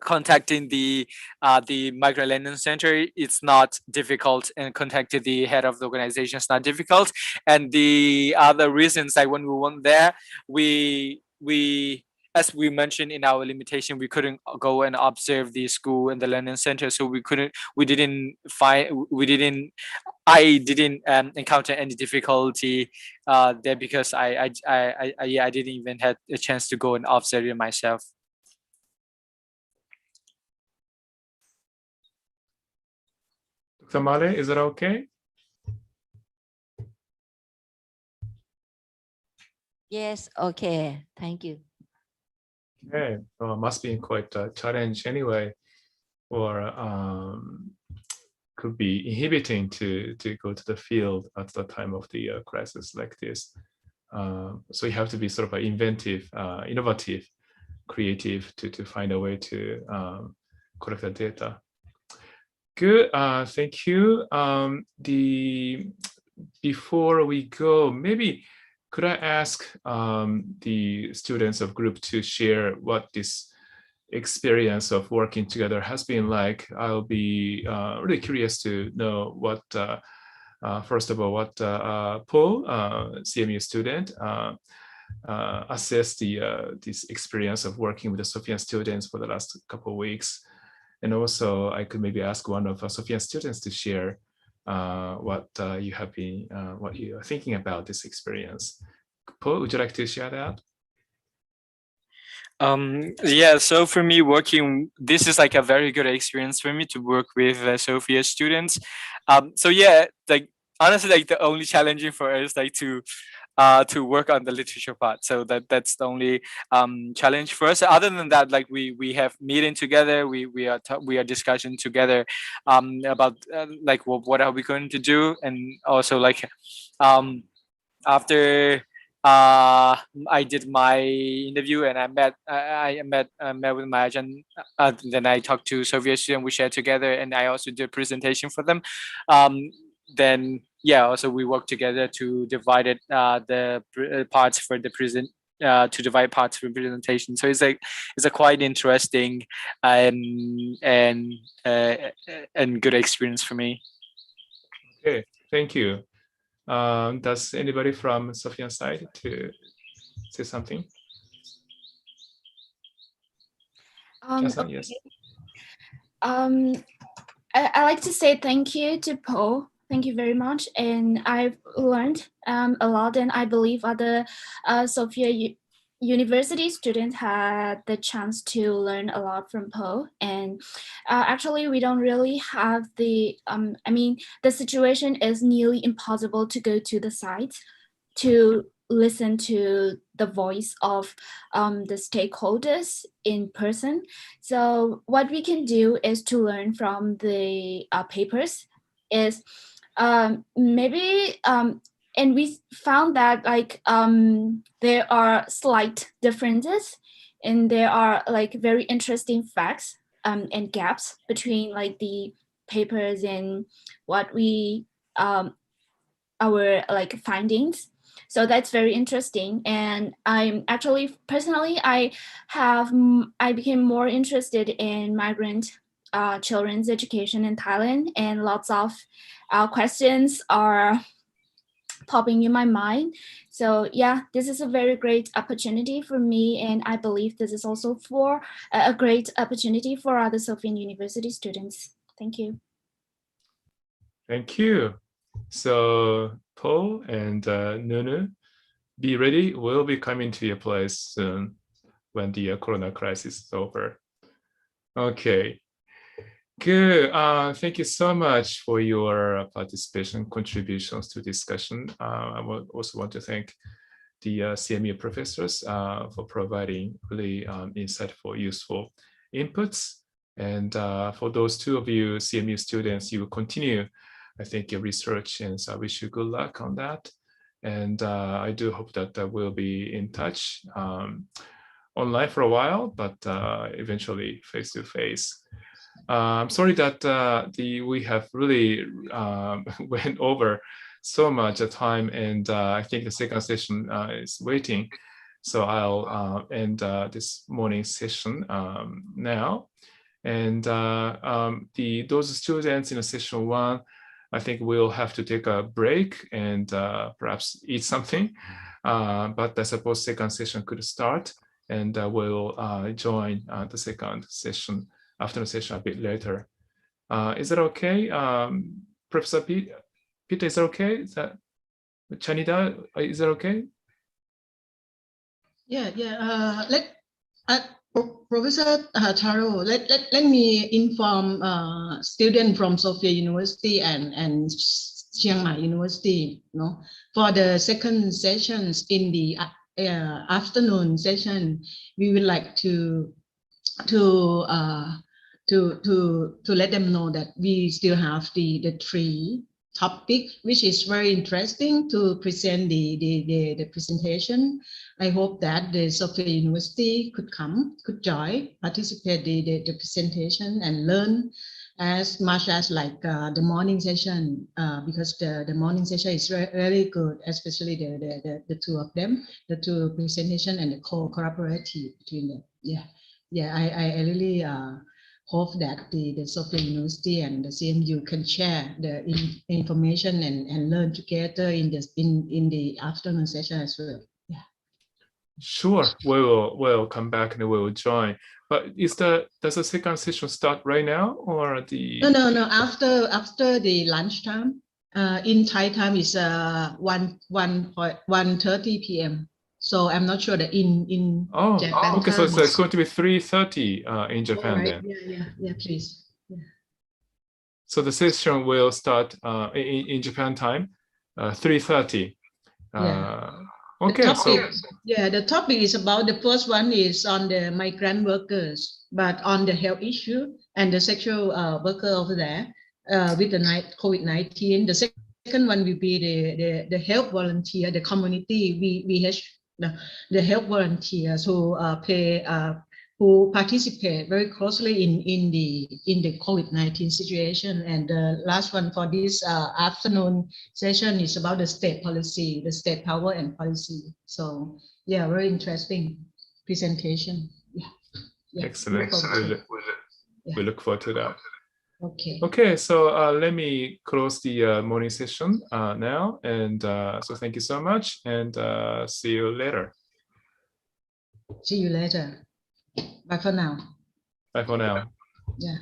contacting the micro learning center, it's not difficult, and contacting the head of the organization is not difficult. And the other reasons, like when we went there, we as we mentioned in our limitation, we couldn't go and observe the school and the learning center, so I didn't encounter any difficulty there, because I didn't even have a chance to go and observe it myself. Dr. Male, is that okay? Yes, okay. Thank you. Okay, well, must be quite a challenge anyway, or could be inhibiting to go to the field at the time of the crisis like this. So you have to be sort of inventive, innovative, creative to find a way to collect the data. Good, thank you. Before we go, maybe could I ask the students of group to share what this experience of working together has been like? I'll be really curious to know what, first of all, what Paul, CMU student, assessed this experience of working with the SOFIAN students for the last couple of weeks. And also I could maybe ask one of SOFIAN students to share what you have been, what you are thinking about this experience. Paul, would you like to share that? Yeah, so for me, this is like a very good experience for me to work with Sophia students. So yeah, like honestly, like the only challenging for us like to work on the literature part. So that's the only challenge for us. Other than that, like we have meeting together, we are discussing together about like what are we going to do, and also like after I did my interview and I met with my agent. Then I talked to Soviet student. We shared together, and I also did a presentation for them. Then yeah, also we worked together to divide it the parts for the to divide parts for presentation. So it's a quite interesting and good experience for me. Okay, thank you. Does anybody from Sophia's side to say something? Okay. Yes. I like to say thank you to Paul. Thank you very much. And I've learned a lot, and I believe other Sophia University students had the chance to learn a lot from Paul. And actually, we don't really have the, I mean, the situation is nearly impossible to go to the site to listen to the voice of the stakeholders in person. So what we can do is to learn from the papers is maybe and we found that like there are slight differences and there are like very interesting facts and gaps between like the papers and what we our like findings. So that's very interesting. And I'm actually personally I became more interested in migrant children's education in Thailand, and lots of questions are popping in my mind. So yeah, this is a very great opportunity for me, and I believe this is also for a great opportunity for other Sofian University students. Thank you. Thank you. So Paul and Nunu, be ready. We'll be coming to your place soon when the Corona crisis is over. Okay. Good. Thank you so much for your participation, contributions to discussion. I also want to thank the CMU professors for providing really insightful, useful inputs. And for those two of you CMU students, you will continue, I think, your research, and so I wish you good luck on that. And I do hope that we'll be in touch online for a while, but eventually face to face. I'm sorry that we have really went over so much time, and I think the second session is waiting. So I'll end this morning session now. And those students in session 1, I think we'll have to take a break and perhaps eat something. But I suppose second session could start, and we'll join the second session, afternoon session, a bit later. Is that okay? Professor Peter, is that okay? Is that Chanida, is that okay? Yeah. Professor Taro, let me inform students from Sophia University and Chiang Mai University. For the second sessions in the afternoon session, we would like to let them know that we still have the 3 topic, which is very interesting to present the presentation. I hope that the Sophia University could join, participate the presentation and learn as much as like the morning session, because the morning session is very good, especially the 2 of them, the 2 presentation and the collaborative between them. I really hope that the Sophia University and the CMU can share the information and learn together in the afternoon session as well. Sure, we'll come back and we'll join. But does the second session start right now, or the? No. After the lunchtime. In Thai time is 1:30 p.m. So I'm not sure that in Japan. Okay, so it's going to be 3:30 in Japan then. Yeah, please. Yeah. So the session will start in Japan time, 3:30. Okay, the topic is about, the first one is on the migrant workers, but on the health issue and the sexual worker over there with the COVID-19. The second one will be the health volunteer, the community the health volunteers who who participate very closely in the COVID-19 situation. And the last one for this afternoon session is about the state policy, the state power and policy. So yeah, very interesting presentation. Excellent. We look forward to that. Okay, so let me close the morning session now, and so thank you so much, and see you later. See you later. Bye for now. Bye for now. Yeah.